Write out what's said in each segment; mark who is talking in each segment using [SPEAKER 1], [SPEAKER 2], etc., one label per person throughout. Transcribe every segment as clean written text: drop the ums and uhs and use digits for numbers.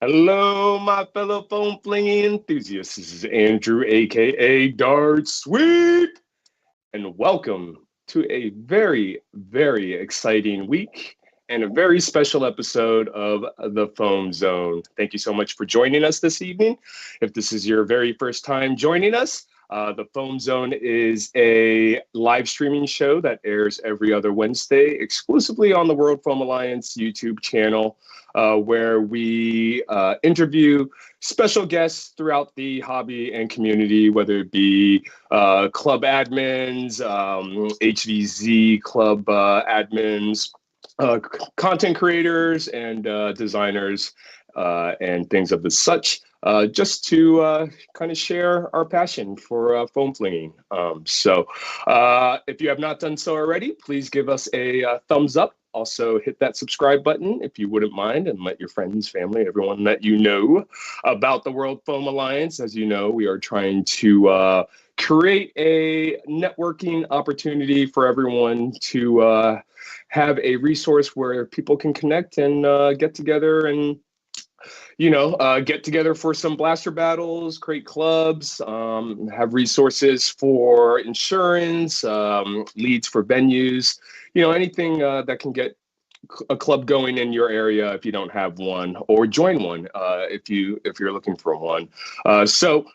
[SPEAKER 1] Hello, my fellow foam flinging enthusiasts. This is Andrew, aka Dart Sweep, and welcome to a very exciting week and a very special episode of the Foam Zone. Thank you so much for joining us this evening. If this is your very first time joining us, the Foam Zone is a live streaming show that airs every other Wednesday exclusively on the World Foam Alliance YouTube channel, where we interview special guests throughout the hobby and community, whether it be club admins, HVZ club admins, content creators, and designers, and things of the such. Just to kind of share our passion for foam flinging. So if you have not done so already, please give us a thumbs up. Also hit that subscribe button if you wouldn't mind, and let your friends, family, everyone that you know about the World Foam Alliance. As you know, we are trying to create a networking opportunity for everyone to have a resource where people can connect and get together and get together for some blaster battles, create clubs, have resources for insurance, leads for venues, anything that can get a club going in your area if you don't have one, or join one if you're looking for one. So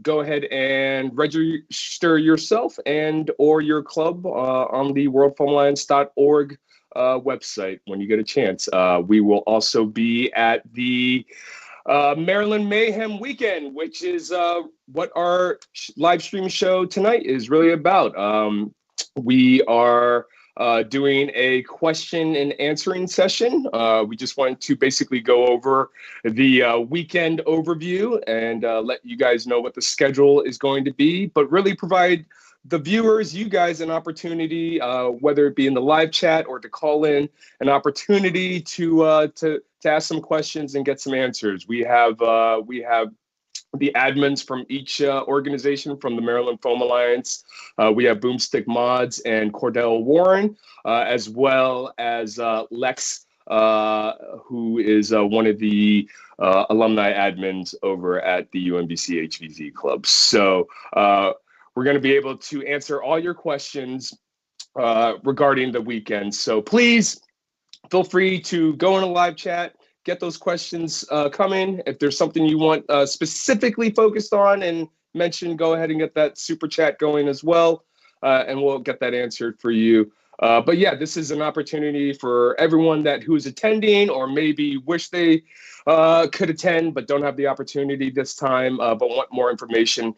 [SPEAKER 1] go ahead and register yourself and or your club on the worldfoamalliance.org website when you get a chance. We will also be at the Maryland Mayhem weekend, which is what our live stream show tonight is really about. We are doing a question and answering session. We just wanted to basically go over the weekend overview and let you guys know what the schedule is going to be, but really provide the viewers, you guys, an opportunity, whether it be in the live chat or to call in, an opportunity to ask some questions and get some answers. We have the admins from each organization from the Maryland Foam Alliance. We have Boomstick Mods and Cordell Warren, as well as Lex, who is one of the alumni admins over at the UMBC HVZ Club. So we're going to be able to answer all your questions regarding the weekend. So please feel free to go in a live chat, get those questions coming. If there's something you want specifically focused on and mention, go ahead and get that super chat going as well, and we'll get that answered for you. But yeah, this is an opportunity for everyone who is attending or maybe wish they could attend but don't have the opportunity this time, but want more information,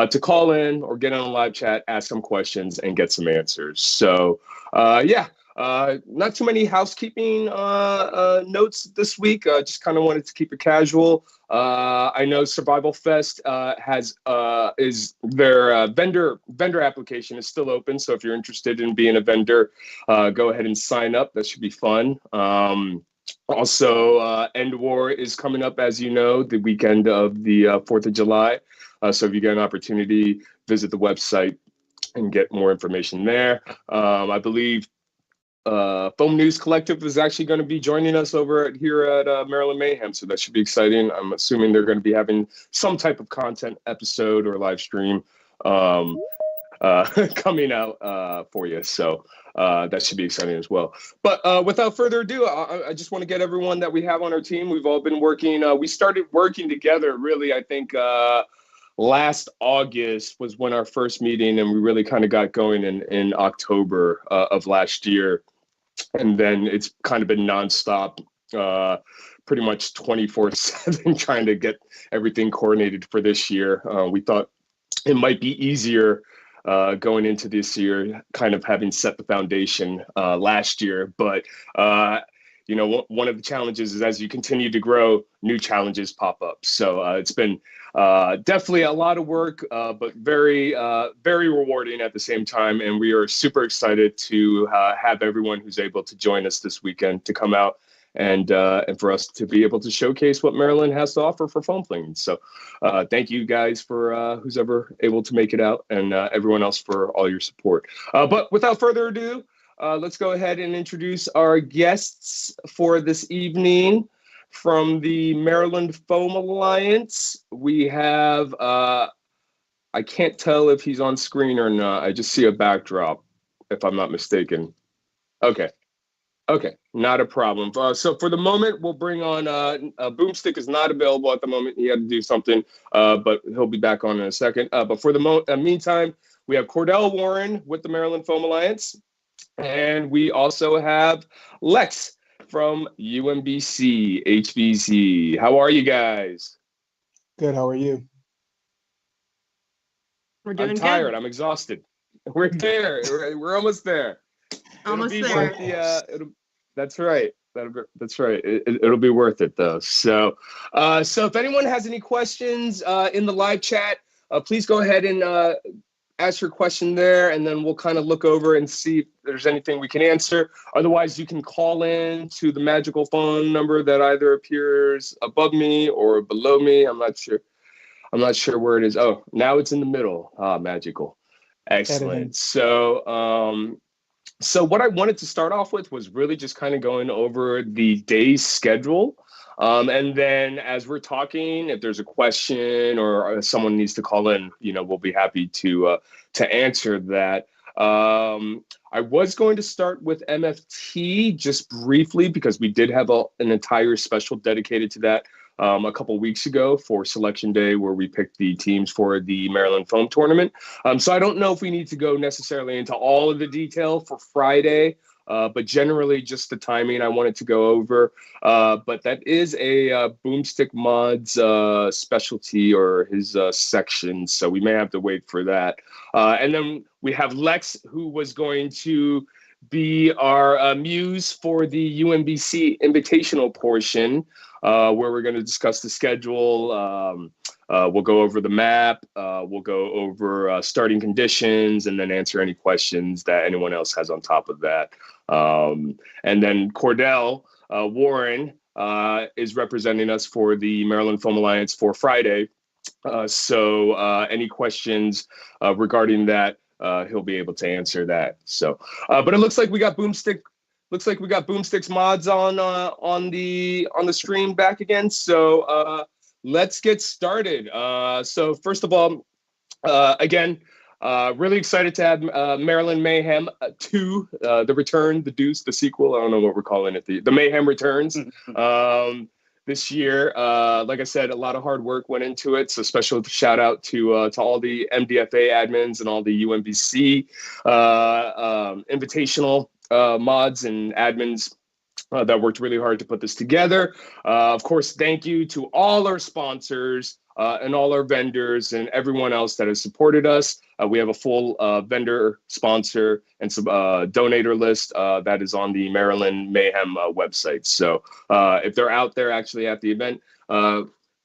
[SPEAKER 1] to call in or get on a live chat, ask some questions, and get some answers. So yeah. Not too many housekeeping notes this week. Just kind of wanted to keep it casual. I know Survival Fest is their vendor application is still open. So if you're interested in being a vendor, go ahead and sign up. That should be fun. Also, End War is coming up, as you know, the weekend of the 4th of July. So if you get an opportunity, visit the website and get more information there. I believe Foam News Collective is actually going to be joining us here at Maryland Mayhem, so that should be exciting. I'm assuming they're going to be having some type of content episode or live stream coming out for you, so that should be exciting as well. But without further ado, I just want to get everyone that we have on our team. We've all been working. We started working together, really, I think last August was when our first meeting, and we really kind of got going in October of last year. And then it's kind of been nonstop, pretty much 24/7, trying to get everything coordinated for this year. We thought it might be easier going into this year, kind of having set the foundation last year. But, one of the challenges is as you continue to grow, new challenges pop up. So it's been definitely a lot of work, but very rewarding at the same time. And we are super excited to have everyone who's able to join us this weekend to come out and for us to be able to showcase what Maryland has to offer for foam flinging. So thank you guys for who's ever able to make it out, and everyone else for all your support. But without further ado, let's go ahead and introduce our guests for this evening. from the Maryland Foam Alliance, we have, I can't tell if he's on screen or not. I just see a backdrop, if I'm not mistaken. Okay. Okay, not a problem. So for the moment, we'll bring on Boomstick is not available at the moment. He had to do something, but he'll be back on in a second. But for the meantime, we have Cordell Warren with the Maryland Foam Alliance, and we also have Lex from UMBC HVZ. How are you guys?
[SPEAKER 2] Good. How are you?
[SPEAKER 3] We're doing
[SPEAKER 1] I'm tired.
[SPEAKER 3] good.
[SPEAKER 1] I'm exhausted. We're there. We're almost there.
[SPEAKER 3] Almost there.
[SPEAKER 1] That's right. That's right. It'll be worth it though. So if anyone has any questions in the live chat, please go ahead and ask your question there, and then we'll kind of look over and see if there's anything we can answer. Otherwise, you can call in to the magical phone number that either appears above me or below me. I'm not sure where it is. Oh, now it's in the middle. Magical. Excellent. So what I wanted to start off with was really just kind of going over the day's schedule. And then as we're talking, if there's a question or someone needs to call in, we'll be happy to answer that. I was going to start with MFT just briefly because we did have an entire special dedicated to that a couple weeks ago for Selection Day, where we picked the teams for the Maryland Foam Tournament. So I don't know if we need to go necessarily into all of the detail for Friday, but generally just the timing I wanted to go over. But that is a Boomstick Mods specialty or his section, so we may have to wait for that. And then we have Lex, who was going to be our muse for the UMBC Invitational portion, where we're going to discuss the schedule. We'll go over the map. We'll go over starting conditions, and then answer any questions that anyone else has on top of that. And then Cordell Warren is representing us for the Maryland Foam Alliance for Friday. So any questions regarding that, he'll be able to answer that. So, but it looks like we got Boomstick. Looks like we got Boomstick's mods on the stream back again. So let's get started. So first of all, again, really excited to have Maryland Mayhem 2, the return, the deuce, the sequel. I don't know what we're calling it. The Mayhem returns. This year, like I said, a lot of hard work went into it. So special shout out to all the MDFA admins and all the UMBC invitational mods and admins that worked really hard to put this together. Of course, thank you to all our sponsors and all our vendors and everyone else that has supported us. We have a full vendor, sponsor, and some donator list that is on the Maryland Mayhem website. So if they're out there actually at the event,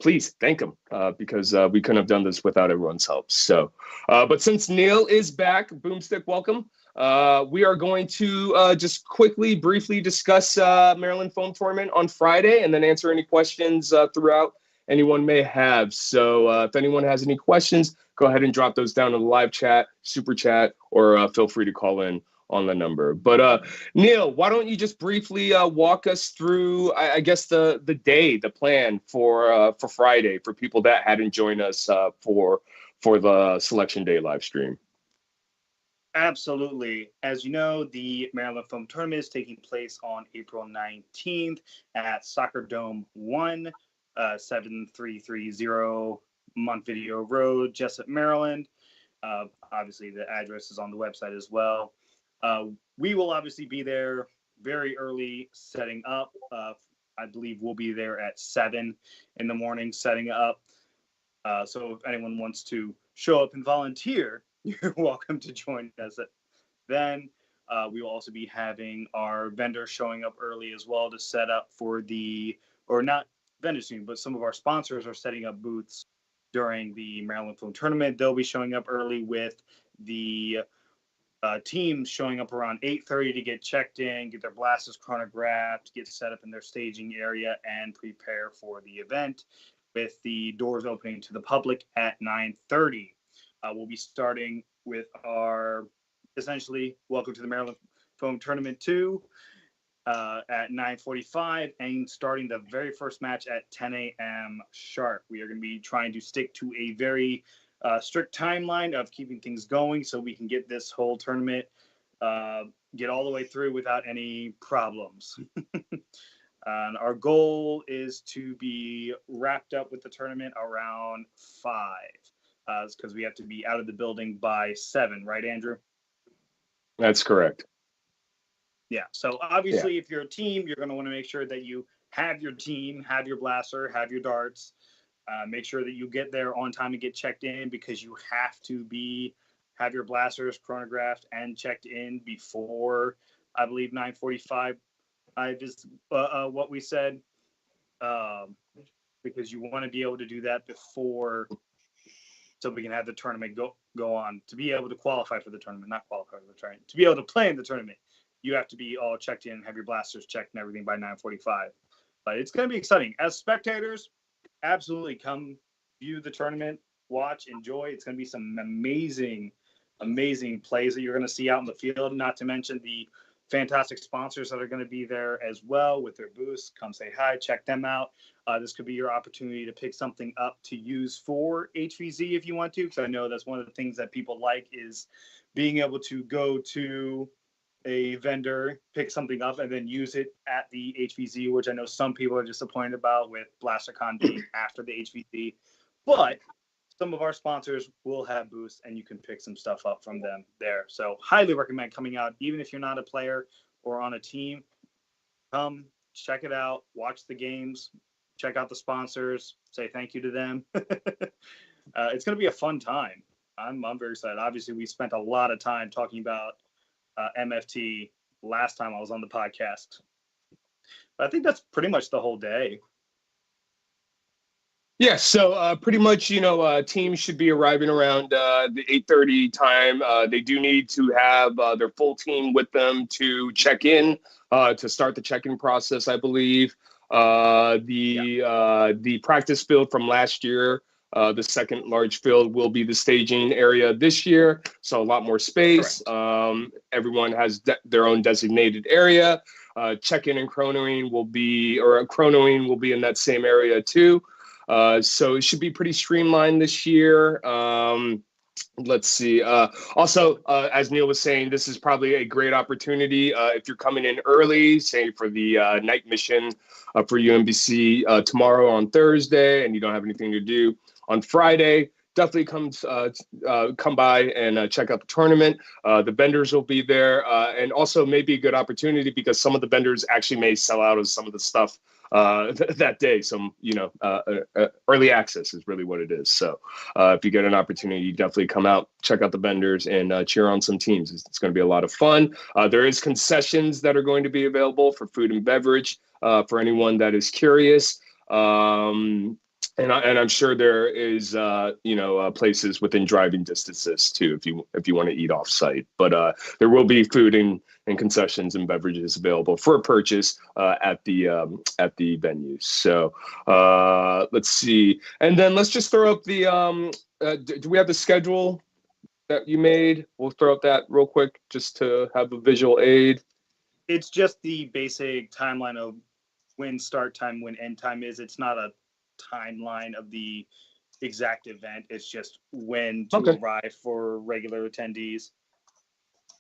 [SPEAKER 1] please thank them because we couldn't have done this without everyone's help. So, but since Neil is back, Boomstick, welcome. We are going to just briefly discuss Maryland Foam Tournament on Friday and then answer any questions throughout anyone may have. So if anyone has any questions, go ahead and drop those down in the live chat, super chat, or feel free to call in on the number. But Neil, why don't you just briefly walk us through, I guess, the day, the plan for Friday for people that hadn't joined us for the Selection Day live stream.
[SPEAKER 4] Absolutely. As you know, the Maryland Foam Tournament is taking place on April 19th at Soccer Dome 1, 7330 Montevideo Road, Jessup, Maryland. Obviously, the address is on the website as well. We will obviously be there very early setting up. I believe we'll be there at 7 in the morning setting up. So if anyone wants to show up and volunteer, you're welcome to join us. Then we will also be having our vendors showing up early as well to set up for or not vendors, but some of our sponsors are setting up booths during the Maryland Foam Tournament. They'll be showing up early with the teams showing up around 8:30 to get checked in, get their blasters chronographed, get set up in their staging area, and prepare for the event, with the doors opening to the public at 9:30. We'll be starting with our, essentially, welcome to the Maryland Foam Tournament 2. at 9:45 and starting the very first match at 10 a.m. sharp. We are going to be trying to stick to a very strict timeline of keeping things going so we can get this whole tournament, get all the way through without any problems. And our goal is to be wrapped up with the tournament around 5, because we have to be out of the building by 7, right, Andrew?
[SPEAKER 1] That's correct.
[SPEAKER 4] Yeah. So obviously, if you're a team, you're going to want to make sure that you have your team, have your blaster, have your darts. Make sure that you get there on time and get checked in, because you have to have your blasters chronographed and checked in before, I believe, 9:45. Is what we said, because you want to be able to do that before, so we can have the tournament go on. To be able to qualify for the tournament, not qualify for the tournament, to be able to play in the tournament, you have to be all checked in, have your blasters checked and everything by 9:45. But it's going to be exciting. As spectators, absolutely come view the tournament, watch, enjoy. It's going to be some amazing, amazing plays that you're going to see out in the field, not to mention the fantastic sponsors that are going to be there as well with their booths. Come say hi, check them out. This could be your opportunity to pick something up to use for HVZ if you want to, because I know that's one of the things that people like, is being able to go to a vendor, pick something up, and then use it at the HVZ, which I know some people are disappointed about with BlasterCon being after the HVZ. But some of our sponsors will have booths, and you can pick some stuff up from them there. So highly recommend coming out, even if you're not a player or on a team. Come, check it out, watch the games, check out the sponsors, say thank you to them. It's going to be a fun time. I'm very excited. Obviously, we spent a lot of time talking about MFT last time I was on the podcast. But I think that's pretty much the whole day.
[SPEAKER 1] Yeah, so pretty much, teams should be arriving around the 8:30 time. They do need to have their full team with them to check in, to start the check-in process, I believe. The practice field from last year, the second large field, will be the staging area this year, so a lot more space. Everyone has their own designated area. Check-in and chronoing will be in that same area too. So it should be pretty streamlined this year. Let's see. Also, as Neil was saying, this is probably a great opportunity if you're coming in early, say for the night mission for UMBC tomorrow on Thursday, and you don't have anything to do on Friday. Definitely come by and check out the tournament. The vendors will be there, and also maybe a good opportunity because some of the vendors actually may sell out of some of the stuff that day. Some, early access is really what it is. So if you get an opportunity, definitely come out, check out the vendors, and cheer on some teams. It's going to be a lot of fun. There is concessions that are going to be available for food and beverage for anyone that is curious. And I'm sure there is, places within driving distances too, if you want to eat off site. But there will be food and concessions and beverages available for purchase at the venue. So let's see, and then let's just throw up the. Do we have the schedule that you made? We'll throw up that real quick just to have a visual aid.
[SPEAKER 4] It's just the basic timeline of when start time, when end time is. It's not a timeline of the exact event. It's just when to arrive for regular attendees.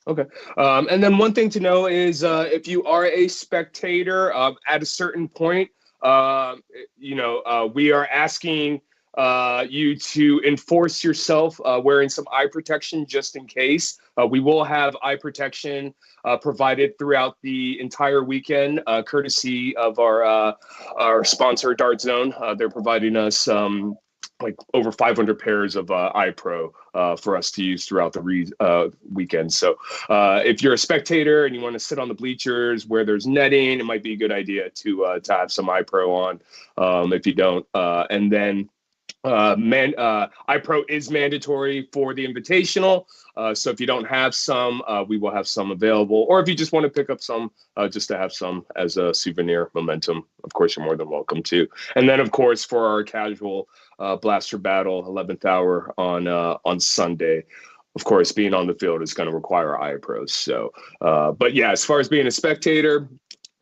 [SPEAKER 1] Okay. And then one thing to know is if you are a spectator at a certain point, we are asking you to enforce yourself wearing some eye protection just in case. We will have eye protection provided throughout the entire weekend, courtesy of our sponsor, Dart Zone. They're providing us like over 500 pairs of eye pro for us to use throughout the weekend. So if you're a spectator and you want to sit on the bleachers where there's netting, it might be a good idea to have some eye pro on. If you don't, and then iPro is mandatory for the Invitational. So if you don't have some, we will have some available. Or if you just want to pick up some, just to have some as a souvenir momentum, of course, you're more than welcome to. And then, of course, for our casual blaster battle, 11th hour on Sunday, of course, being on the field is going to require iPros. So, but yeah, as far as being a spectator,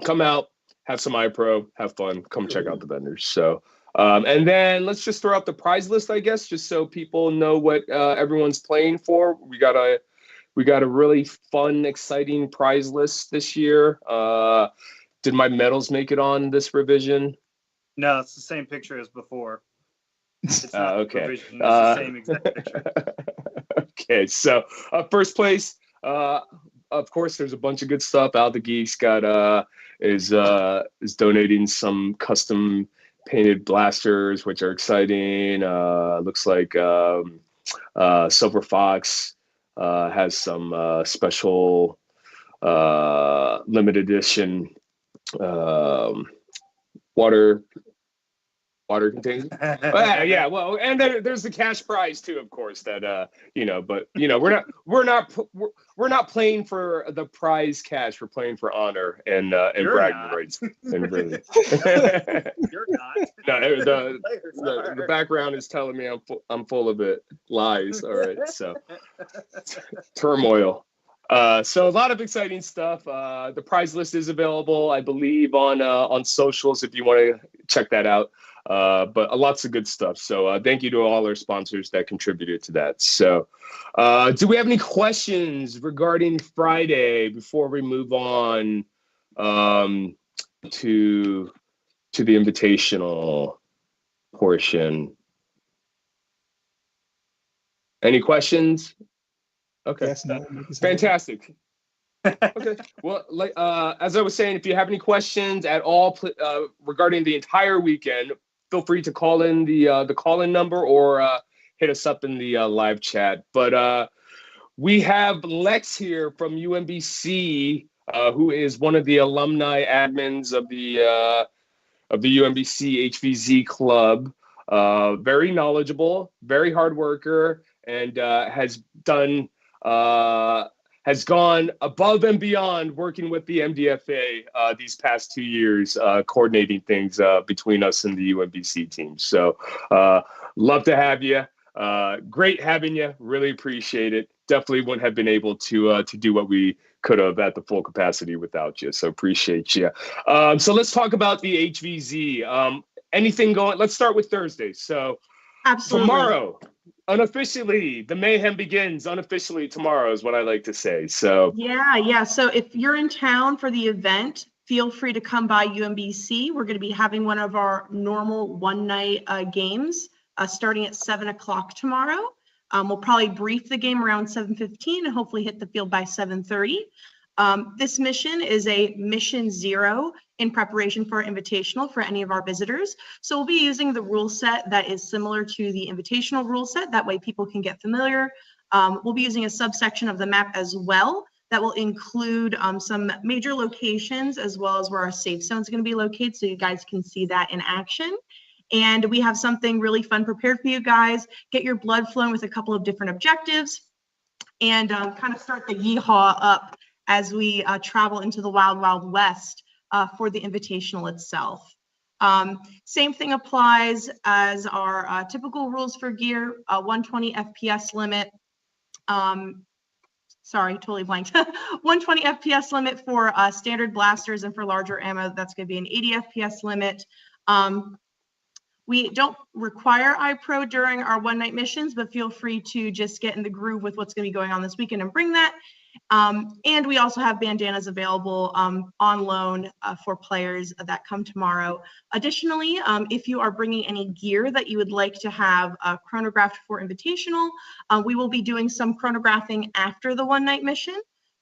[SPEAKER 1] come out, have some iPro, have fun, come check out the vendors. So, and then let's just throw out the prize list, I guess, just so people know what everyone's playing for. We got a really fun, exciting prize list this year. Did my medals make it on this revision?
[SPEAKER 4] No, it's the same picture as before. It's not
[SPEAKER 1] okay.
[SPEAKER 4] It's the same exact picture.
[SPEAKER 1] Okay, so first place, of course, there's a bunch of good stuff. Al the Geeks is donating some custom painted blasters, which are exciting. Looks like Silver Fox has some special limited edition water containers. Yeah, well, and then there's the cash prize too, of course. That but we're not playing for the prize cash. We're playing for honor and bragging rights. And really,
[SPEAKER 4] You're not.
[SPEAKER 1] No, the background is telling me I'm full of it. Lies. All right, so turmoil. So a lot of exciting stuff. The prize list is available, I believe, on socials if you want to check that out. But lots of good stuff. So thank you to all our sponsors that contributed to that. So do we have any questions regarding Friday before we move on to the invitational portion? Any questions? Okay,
[SPEAKER 2] Yes, no,
[SPEAKER 1] fantastic. Okay, well, as I was saying, if you have any questions at all regarding the entire weekend, feel free to call in the call-in number or hit us up in the live chat. But we have Lex here from UMBC, who is one of the alumni admins of the UMBC HVZ club. Very knowledgeable, very hard worker, and has gone above and beyond working with the MDFA these past 2 years, coordinating things between us and the UMBC team. So love to have you. Great having you. Really appreciate it. Definitely wouldn't have been able to do what we could have at the full capacity without you. So appreciate you. So let's talk about the HVZ. Anything going? Let's start with Thursday. So
[SPEAKER 3] Absolutely.
[SPEAKER 1] Tomorrow, unofficially, the mayhem begins unofficially tomorrow is what I like to say. So
[SPEAKER 3] yeah. So if you're in town for the event, feel free to come by UMBC. We're going to be having one of our normal one-night games starting at 7 o'clock tomorrow. We'll probably brief the game around 7:15 and hopefully hit the field by 7:30. This mission is a mission 0 in preparation for our invitational for any of our visitors. So we'll be using the rule set that is similar to the invitational rule set. That way people can get familiar. We'll be using a subsection of the map as well that will include some major locations as well as where our safe zone is going to be located, so you guys can see that in action. And we have something really fun prepared for you guys. Get your blood flowing with a couple of different objectives and kind of start the yeehaw up as we travel into the wild, wild west for the invitational itself. Same thing applies as our typical rules for gear, 120 FPS limit. Sorry, totally blanked. 120 FPS limit for standard blasters, and for larger ammo, that's going to be an 80 FPS limit. We don't require iPro during our one-night missions, but feel free to just get in the groove with what's going to be going on this weekend and bring that. And we also have bandanas available on loan for players that come tomorrow. Additionally, if you are bringing any gear that you would like to have chronographed for invitational, we will be doing some chronographing after the one-night mission.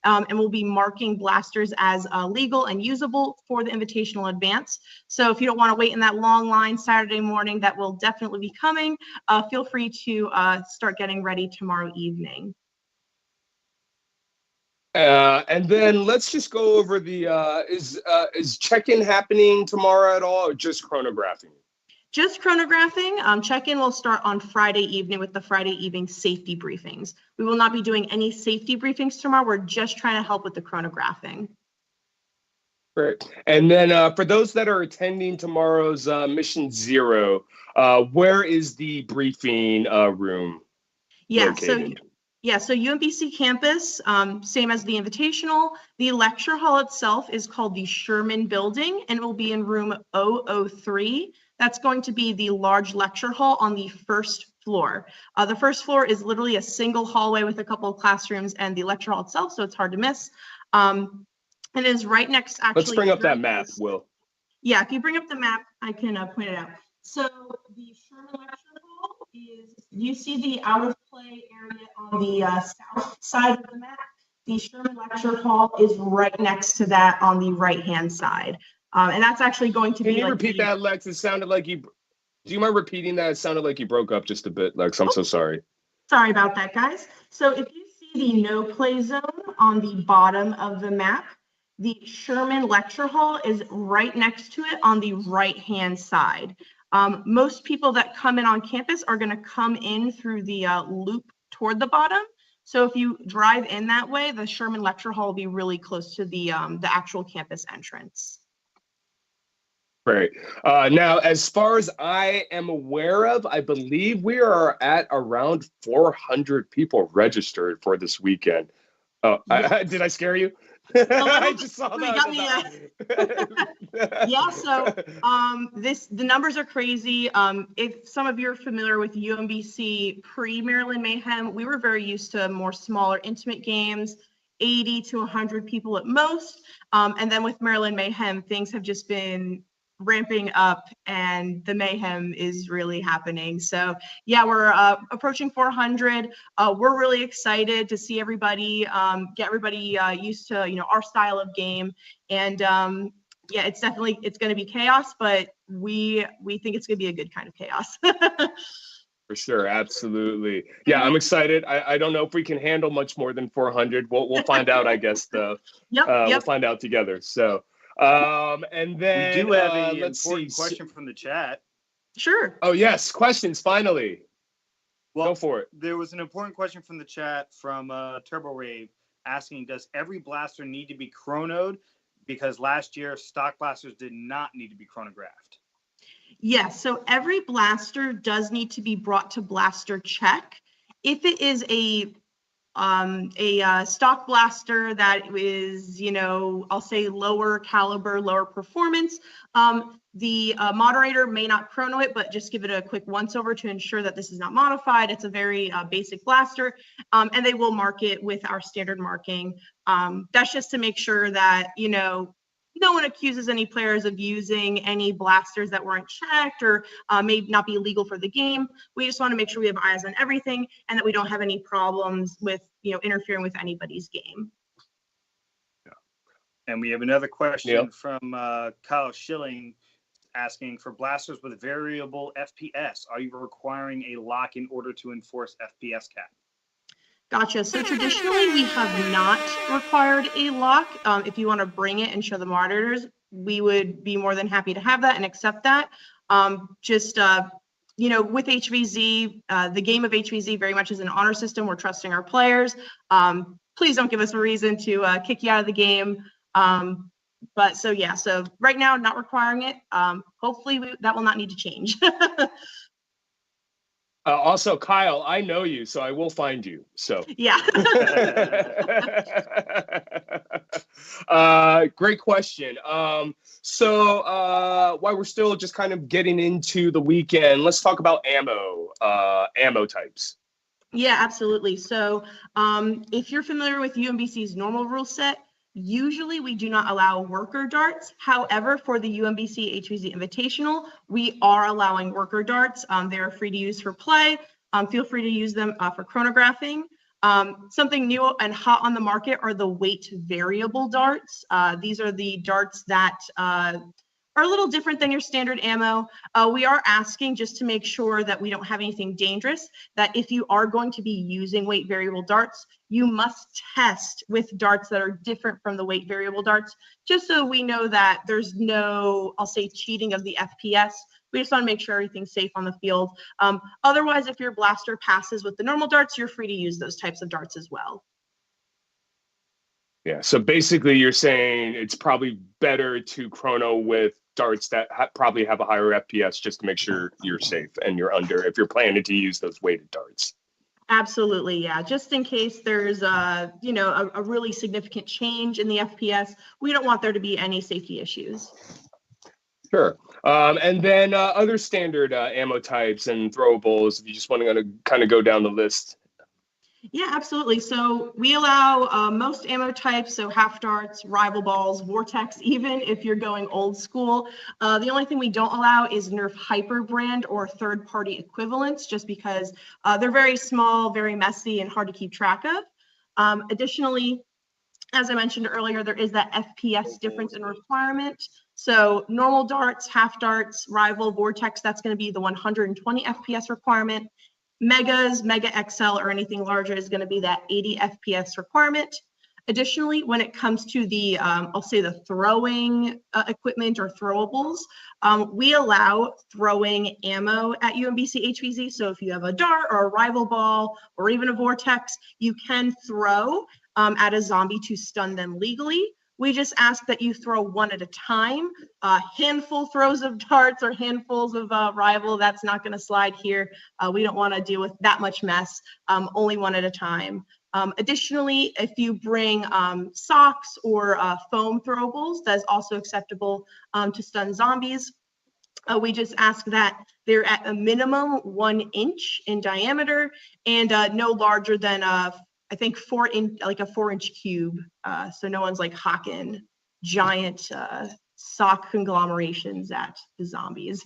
[SPEAKER 3] And we'll be marking blasters as legal and usable for the invitational advance. So if you don't want to wait in that long line Saturday morning, that will definitely be coming. Feel free to start getting ready tomorrow evening.
[SPEAKER 1] And then let's just go over the is check-in happening tomorrow at all, or just chronographing?
[SPEAKER 3] Just chronographing. Check-in will start on Friday evening with the Friday evening safety briefings. We will not be doing any safety briefings tomorrow. We're just trying to help with the chronographing.
[SPEAKER 1] Great. And then for those that are attending tomorrow's mission 0, where is the briefing room located?
[SPEAKER 3] Yeah, so UMBC campus, same as the Invitational. The lecture hall itself is called the Sherman Building, and it will be in room 003. That's going to be the large lecture hall on the first floor. The first floor is literally a single hallway with a couple of classrooms and the lecture hall itself, so it's hard to miss. It is right next, actually.
[SPEAKER 1] Let's bring up that map, Will.
[SPEAKER 3] Yeah, if you bring up the map, I can point it out. So the Sherman lecture hall is, you see the out of play area on the south side of the map. The Sherman lecture hall is right next to that on the right-hand side. And that's actually going to be.
[SPEAKER 1] Can you repeat that, Lex? It sounded like you. Do you mind repeating that? It sounded like you broke up just a bit, Lex. I'm so sorry.
[SPEAKER 3] Sorry about that, guys. So if you see the no play zone on the bottom of the map, the Sherman lecture hall is right next to it on the right-hand side. Most people that come in on campus are going to come in through the loop toward the bottom. So if you drive in that way, the Sherman lecture hall will be really close to the actual campus entrance.
[SPEAKER 1] Great. Now, as far as I am aware of, I believe we are at around 400 people registered for this weekend. Oh, yes. Did I scare you? I just saw that.
[SPEAKER 3] Yeah, so the numbers are crazy. If some of you are familiar with UMBC pre-Maryland Mayhem, we were very used to more smaller, intimate games, 80 to 100 people at most. And then with Maryland Mayhem, things have just been ramping up and the mayhem is really happening. So yeah, we're approaching 400. We're really excited to see everybody, get everybody used to, you know, our style of game. And yeah, it's going to be chaos, but we think it's going to be a good kind of chaos.
[SPEAKER 1] For sure, absolutely. Yeah, I'm excited. I don't know if we can handle much more than 400. We'll find out, I guess. Though. Yep. We'll find out together. So. And then
[SPEAKER 4] we do have an important question from the chat.
[SPEAKER 3] Sure.
[SPEAKER 1] Oh yes, questions finally.
[SPEAKER 4] Well,
[SPEAKER 1] go for it.
[SPEAKER 4] There was an important question from the chat from Turbo Rave asking, does every blaster need to be chronoed? Because last year stock blasters did not need to be chronographed.
[SPEAKER 3] Yes, so every blaster does need to be brought to blaster check. If it is a stock blaster that is, you know, I'll say lower caliber, lower performance, the moderator may not chrono it, but just give it a quick once over to ensure that this is not modified. It's a very basic blaster, and they will mark it with our standard marking. That's just to make sure that, you know, no one accuses any players of using any blasters that weren't checked or may not be legal for the game. We just want to make sure we have eyes on everything and that we don't have any problems with, you know, interfering with anybody's game.
[SPEAKER 4] Yeah. And we have another question from Kyle Schilling asking, for blasters with variable FPS, are you requiring a lock in order to enforce FPS cap?
[SPEAKER 3] Gotcha. So traditionally, we have not required a lock. If you want to bring it and show the moderators, we would be more than happy to have that and accept that. You know, with HVZ, the game of HVZ very much is an honor system. We're trusting our players. Please don't give us a reason to kick you out of the game. But so yeah, so right now, not requiring it. Hopefully that will not need to change.
[SPEAKER 1] Also, Kyle, I know you, so I will find you. So
[SPEAKER 3] yeah.
[SPEAKER 1] Great question. So while we're still just kind of getting into the weekend, let's talk about ammo types.
[SPEAKER 3] Yeah, absolutely. So if you're familiar with UMBC's normal rule set, usually we do not allow worker darts. However, for the UMBC HVZ Invitational, we are allowing worker darts. They're free to use for play. Feel free to use them for chronographing. Something new and hot on the market are the weight variable darts. These are the darts that are a little different than your standard ammo. We are asking, just to make sure that we don't have anything dangerous, that if you are going to be using weight variable darts, you must test with darts that are different from the weight variable darts, just so we know that there's no, I'll say, cheating of the FPS. We just want to make sure everything's safe on the field. Otherwise, if your blaster passes with the normal darts, you're free to use those types of darts as well.
[SPEAKER 1] Yeah, so basically you're saying it's probably better to chrono with darts that probably have a higher FPS, just to make sure you're safe and you're under, if you're planning to use those weighted darts.
[SPEAKER 3] Absolutely, yeah. Just in case there's a really significant change in the FPS, we don't want there to be any safety issues.
[SPEAKER 1] Sure. And then other standard ammo types and throwables, if you just want to kind of go down the list.
[SPEAKER 3] Yeah, absolutely. So we allow most ammo types, so half darts, rival balls, vortex, even if you're going old school. The only thing we don't allow is Nerf Hyper brand or third-party equivalents, just because they're very small, very messy, and hard to keep track of. Additionally, as I mentioned earlier, there is that FPS difference in requirement. So normal darts, half darts, rival, vortex, that's going to be the 120 FPS requirement. Megas, Mega XL, or anything larger is going to be that 80 FPS requirement. Additionally, when it comes to the, I'll say the throwing equipment or throwables, we allow throwing ammo at UMBC HVZ. So if you have a dart or a rival ball or even a vortex, you can throw at a zombie to stun them legally. We just ask that you throw one at a time. Handful throws of darts or handfuls of rival, that's not going to slide here. We don't want to deal with that much mess, only one at a time. Additionally, if you bring socks or foam throwables, that's also acceptable to stun zombies. We just ask that they're at a minimum 1 inch in diameter and no larger than I think 4 inch, like a 4-inch cube. So no one's like hawking giant sock conglomerations at the zombies.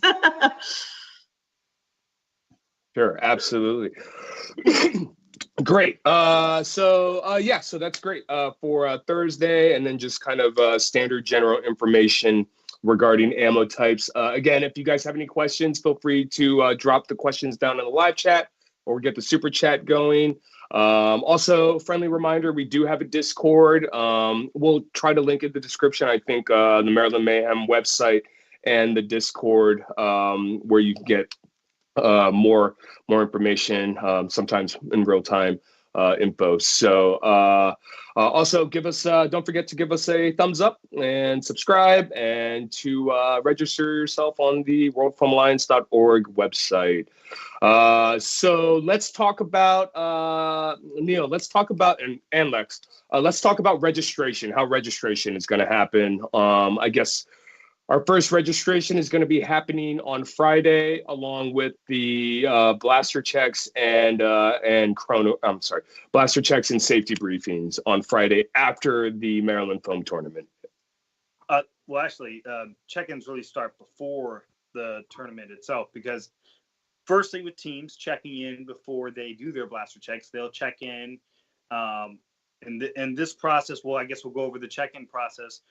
[SPEAKER 1] Sure, absolutely. Great. So that's great for Thursday, and then just kind of standard general information regarding ammo types. Again, if you guys have any questions, feel free to drop the questions down in the live chat, or get the super chat going. Also, friendly reminder, we do have a Discord. We'll try to link in the description, I think, the Maryland Mayhem website and the Discord, where you can get more information, sometimes in real time info. So also don't forget to give us a thumbs up and subscribe, and to register yourself on the worldfromlines.org website. So let's talk about Neil, let's talk about and Lex, let's talk about registration, how registration is going to happen. I guess our first registration is going to be happening on Friday, along with the blaster checks and blaster checks and safety briefings on Friday after the Maryland Foam Tournament.
[SPEAKER 4] Well, actually, check-ins really start before the tournament itself, because firstly, with teams checking in before they do their blaster checks, they'll check in. In this process, we'll go over the check-in process.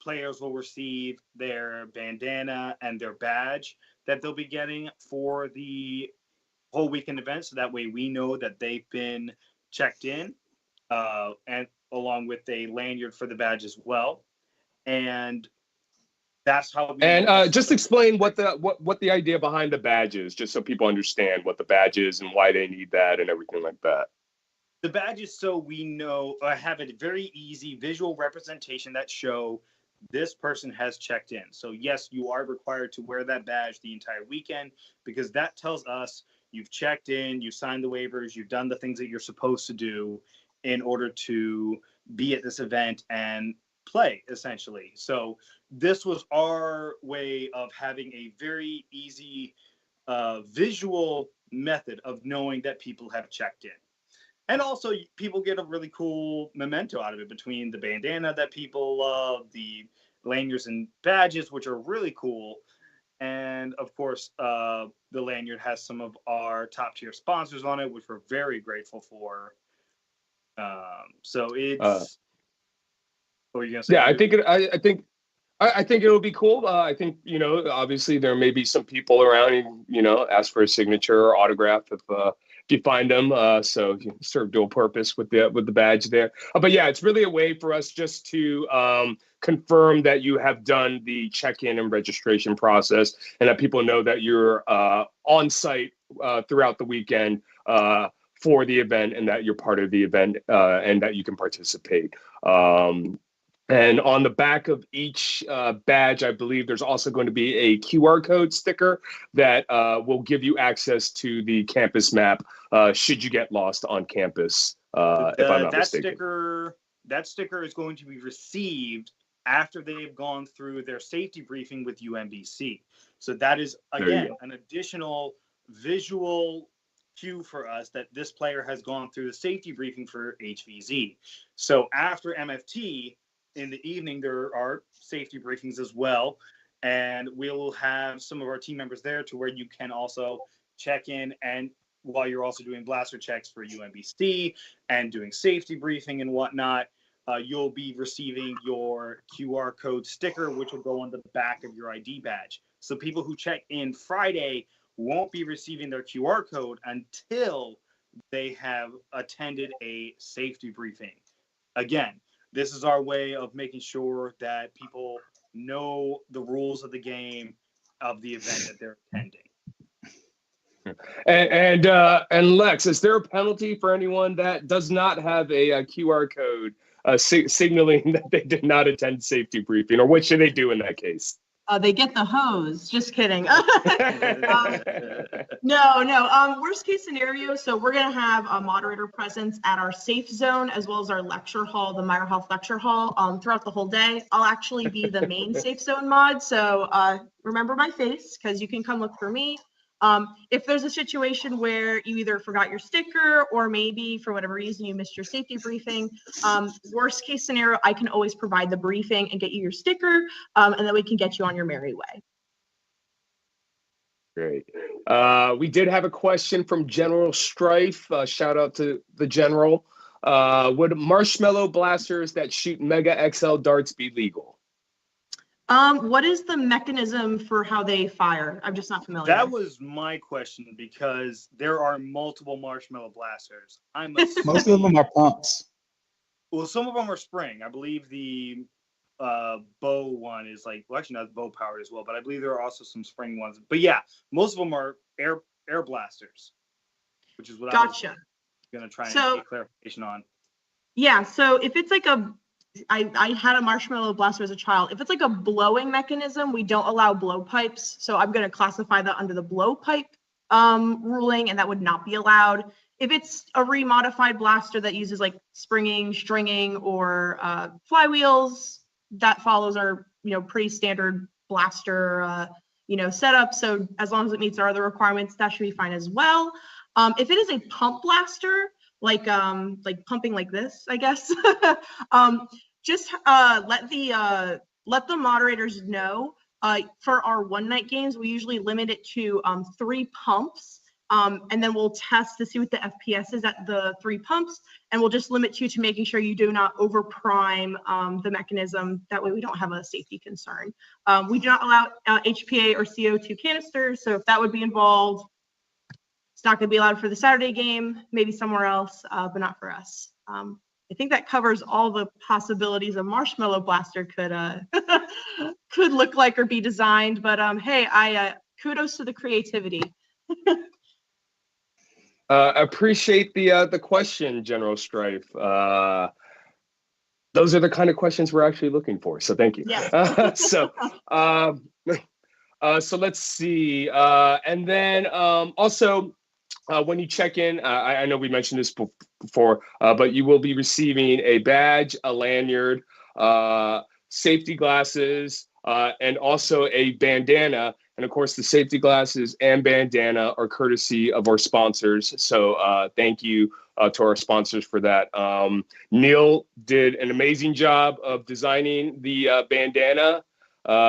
[SPEAKER 4] Players will receive their bandana and their badge that they'll be getting for the whole weekend event. So that way we know that they've been checked in, and along with a lanyard for the badge as well. And that's how we
[SPEAKER 1] just explain what the idea behind the badge is, just so people understand what the badge is and why they need that and everything like that.
[SPEAKER 4] The badge is so we know, have a very easy visual representation that show this person has checked in. So yes, you are required to wear that badge the entire weekend, because that tells us you've checked in, you've signed the waivers, you've done the things that you're supposed to do in order to be at this event and play, essentially. So this was our way of having a very easy visual method of knowing that people have checked in. And also, people get a really cool memento out of it, between the bandana that people love, the lanyards and badges, which are really cool. And of course, the lanyard has some of our top tier sponsors on it, which we're very grateful for. So it's. What were you gonna say?
[SPEAKER 1] Yeah, I think it'll be cool. I think, obviously there may be some people around, ask for a signature or autograph if you find them. So you serve dual purpose with the badge there. But yeah, it's really a way for us just to confirm that you have done the check-in and registration process, and that people know that you're on site throughout the weekend for the event, and that you're part of the event, and that you can participate. And on the back of each badge, I believe there's also going to be a QR code sticker that will give you access to the campus map should you get lost on campus, if I'm not mistaken.
[SPEAKER 4] That sticker is going to be received after they've gone through their safety briefing with UMBC. So that is, again, an additional visual cue for us that this player has gone through the safety briefing for HVZ. So after MFT, in the evening, there are safety briefings as well. And we'll have some of our team members there to where you can also check in, and while you're also doing blaster checks for UMBC and doing safety briefing and whatnot, you'll be receiving your QR code sticker, which will go on the back of your ID badge. So people who check in Friday won't be receiving their QR code until they have attended a safety briefing. Again, this is our way of making sure that people know the rules of the game, of the event that they're attending.
[SPEAKER 1] And Lex, is there a penalty for anyone that does not have a QR code signaling that they did not attend safety briefing, or what should they do in that case?
[SPEAKER 3] They get the hose. Just kidding. No. Worst case scenario. So we're going to have a moderator presence at our safe zone as well as our lecture hall, the Meyer Health Lecture Hall, throughout the whole day. I'll actually be the main safe zone mod. So remember my face because you can come look for me. If there's a situation where you either forgot your sticker or maybe for whatever reason you missed your safety briefing, worst case scenario, I can always provide the briefing and get you your sticker, and then we can get you on your merry way.
[SPEAKER 1] Great. We did have a question from General Strife. Shout out to the General. Would marshmallow blasters that shoot Mega XL darts be legal?
[SPEAKER 3] What is the mechanism for how they fire? I'm just not familiar.
[SPEAKER 4] That was my question because there are multiple marshmallow blasters.
[SPEAKER 2] Most of them are pumps.
[SPEAKER 4] Well, some of them are spring. I believe the bow one is actually not bow powered as well, but I believe there are also some spring ones. But yeah, most of them are air blasters, which is what I was going to try and get clarification on.
[SPEAKER 3] Yeah, so if it's like I had a marshmallow blaster as a child. If it's like a blowing mechanism, we don't allow blowpipes. So I'm going to classify that under the blowpipe ruling, and that would not be allowed. If it's a remodified blaster that uses like springing, stringing, or flywheels, that follows our pretty standard blaster setup. So as long as it meets our other requirements, that should be fine as well. If it is a pump blaster, like pumping like this, I guess, just let the moderators know. For our one night games, we usually limit it to 3 pumps, and then we'll test to see what the FPS is at the 3 pumps, and we'll just limit you to making sure you do not overprime the mechanism. That way we don't have a safety concern. We do not allow HPA or CO2 canisters, so if that would be involved, it's not going to be allowed for the Saturday game, maybe somewhere else, but not for us. I think that covers all the possibilities a marshmallow blaster could could look like or be designed. But hey, kudos to the creativity.
[SPEAKER 1] Appreciate the question, General Strife. Those are the kind of questions we're actually looking for. So thank you.
[SPEAKER 3] Yeah.
[SPEAKER 1] So let's see. And then also, when you check in, I know we mentioned this before, but you will be receiving a badge, a lanyard, safety glasses, and also a bandana. And of course, the safety glasses and bandana are courtesy of our sponsors. So thank you to our sponsors for that. Neil did an amazing job of designing the bandana.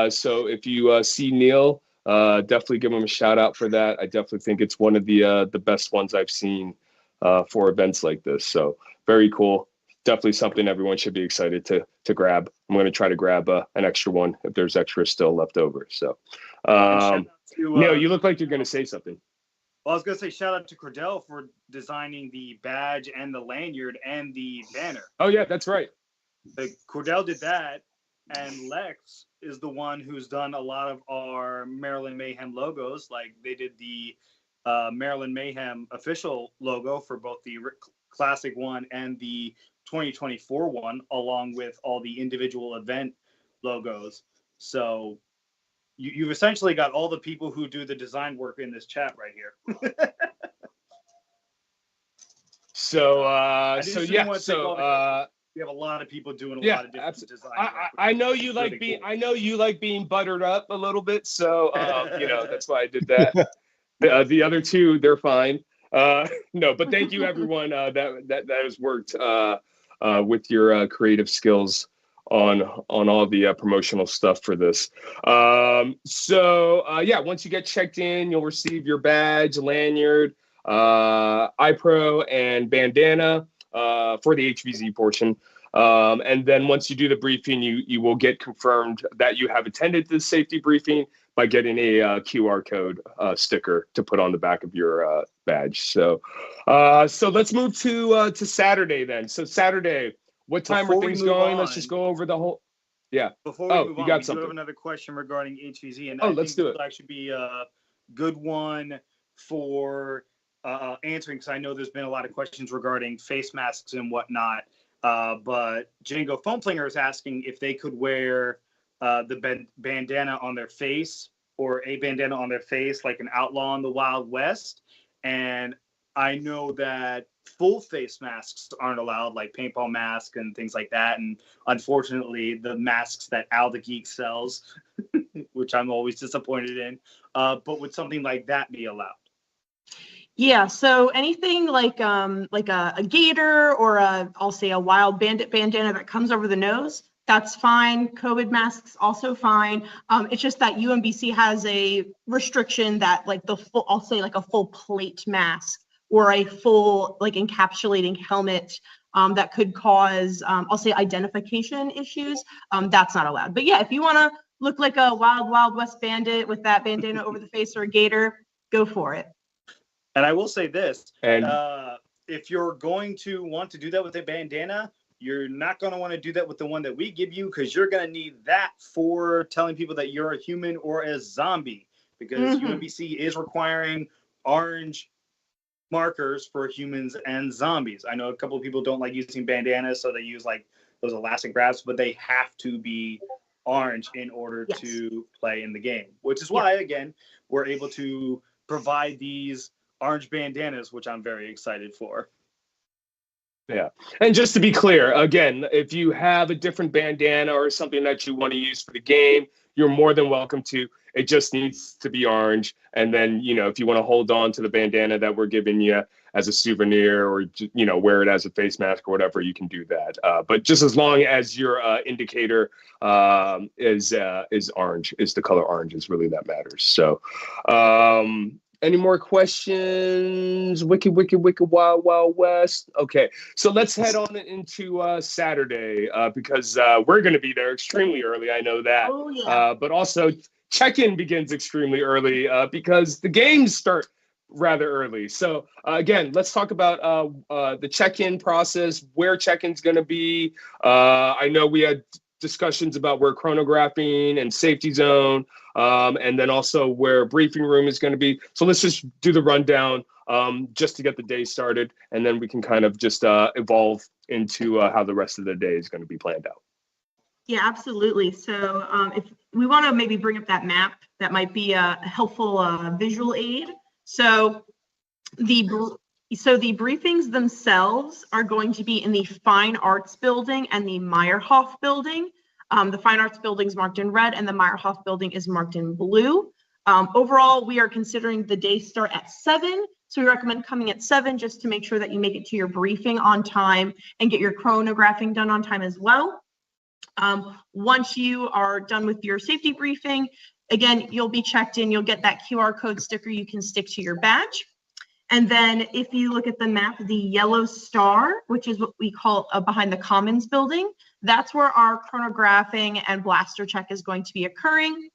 [SPEAKER 1] So if you see Neil, definitely give him a shout out for that. I definitely think it's one of the best ones I've seen for events like this. So very cool. Definitely something everyone should be excited to grab. I'm going to try to grab an extra one if there's extra still left over. So Neil, you look like you're going to say something.
[SPEAKER 4] Well, I was going to say shout out to Cordell for designing the badge and the lanyard and the banner.
[SPEAKER 1] Oh yeah, that's right.
[SPEAKER 4] Cordell did that, and Lex is the one who's done a lot of our Maryland Mayhem logos. Like they did the Maryland Mayhem official logo for both the Classic one and the 2024 one, along with all the individual event logos. So you've essentially got all the people who do the design work in this chat right here.
[SPEAKER 1] So
[SPEAKER 4] we have a lot of people doing a
[SPEAKER 1] yeah,
[SPEAKER 4] lot of different design.
[SPEAKER 1] I know you like being
[SPEAKER 4] cool.
[SPEAKER 1] I know you like being buttered up a little bit, so that's why I did that. The other two, they're fine. No, but thank you everyone that has worked with your creative skills on all the promotional stuff for this. Once you get checked in, you'll receive your badge, lanyard, iPro, and bandana for the HVZ portion. And then once you do the briefing, you will get confirmed that you have attended the safety briefing by getting a QR code sticker to put on the back of your badge. So let's move to Saturday then. So Saturday, what time are things going? Let's just go over the whole. Yeah.
[SPEAKER 4] Before we move on, we
[SPEAKER 1] something.
[SPEAKER 4] do have another question regarding HVZ, and
[SPEAKER 1] let's do it.
[SPEAKER 4] This will actually be a good one for answering, because I know there's been a lot of questions regarding face masks and whatnot. But Django Foamflinger is asking if they could wear the bandana on their face, or a bandana on their face like an outlaw in the Wild West. And I know that full face masks aren't allowed, like paintball mask and things like that. And unfortunately, the masks that Al the Geek sells, which I'm always disappointed in, but would something like that be allowed?
[SPEAKER 3] Yeah, so anything like a gator or I'll say a wild bandit bandana that comes over the nose, that's fine. COVID masks also fine. It's just that UMBC has a restriction that like I'll say like a full plate mask or a full like encapsulating helmet that could cause I'll say identification issues. That's not allowed. But yeah, if you want to look like a Wild West bandit with that bandana over the face or a gator, go for it.
[SPEAKER 4] And I will say this,
[SPEAKER 1] and
[SPEAKER 4] if you're going to want to do that with a bandana, you're not going to want to do that with the one that we give you, because you're going to need that for telling people that you're a human or a zombie, because UMBC is requiring orange markers for humans and zombies. I know a couple of people don't like using bandanas, so they use like those elastic wraps, but they have to be orange in order to play in the game, which is why, again, we're able to provide these orange bandanas, which I'm very excited for.
[SPEAKER 1] Yeah. And just to be clear, again, if you have a different bandana or something that you want to use for the game, you're more than welcome to. It just needs to be orange. And then, if you want to hold on to the bandana that we're giving you as a souvenir, or, wear it as a face mask or whatever, you can do that. But just as long as your indicator is orange, is the color orange, is really that matters. So, any more questions? Wicked Wild West. Okay, so let's head on into Saturday because we're going to be there extremely early. I know that.
[SPEAKER 3] Oh, yeah.
[SPEAKER 1] But also, check-in begins extremely early because the games start rather early. So again, let's talk about the check-in process, where check-in's going to be. I know we had discussions about where chronographing and safety zone, and then also where briefing room is going to be. So let's just do the rundown just to get the day started, and then we can kind of just evolve into how the rest of the day is going to be planned out.
[SPEAKER 3] Yeah, absolutely. So if we want to maybe bring up that map, that might be a helpful visual aid. So the briefings themselves are going to be in the Fine Arts Building and the Meyerhoff Building. The Fine Arts Building is marked in red and the Meyerhoff Building is marked in blue. Overall, we are considering the day start at 7. So we recommend coming at 7 just to make sure that you make it to your briefing on time and get your chronographing done on time as well. Once you are done with your safety briefing, again, you'll be checked in. You'll get that QR code sticker you can stick to your badge. And then if you look at the map, the yellow star, which is what we call behind the Commons building, that's where our chronographing and blaster check is going to be occurring.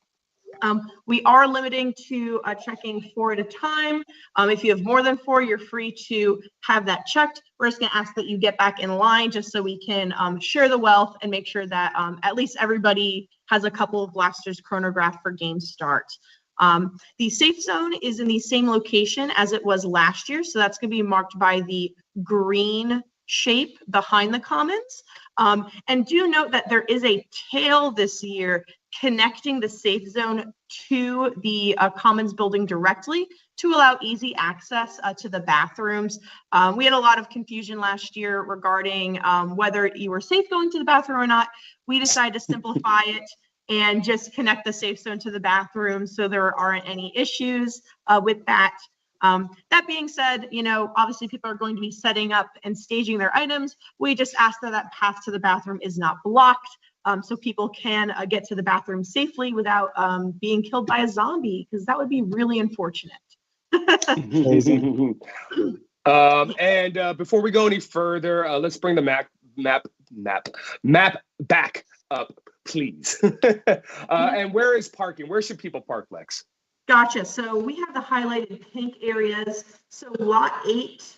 [SPEAKER 3] We are limiting to checking 4 at a time. If you have more than 4, you're free to have that checked. We're just going to ask that you get back in line just so we can share the wealth and make sure that at least everybody has a couple of blasters chronographed for game start. The safe zone is in the same location as it was last year. So that's going to be marked by the green shape behind the commons. And do note that there is a tail this year connecting the safe zone to the commons building directly to allow easy access to the bathrooms. We had a lot of confusion last year regarding whether you were safe going to the bathroom or not. We decided to simplify it and just connect the safe zone to the bathroom so there aren't any issues with that. That being said, you know, obviously people are going to be setting up and staging their items. We just ask that that path to the bathroom is not blocked, so people can get to the bathroom safely without being killed by a zombie, because that would be really unfortunate.
[SPEAKER 2] Amazing.
[SPEAKER 1] And before we go any further, let's bring the map back up, please. And where is parking? Where should people park, Lex?
[SPEAKER 3] Gotcha. So we have the highlighted pink areas. So lot 8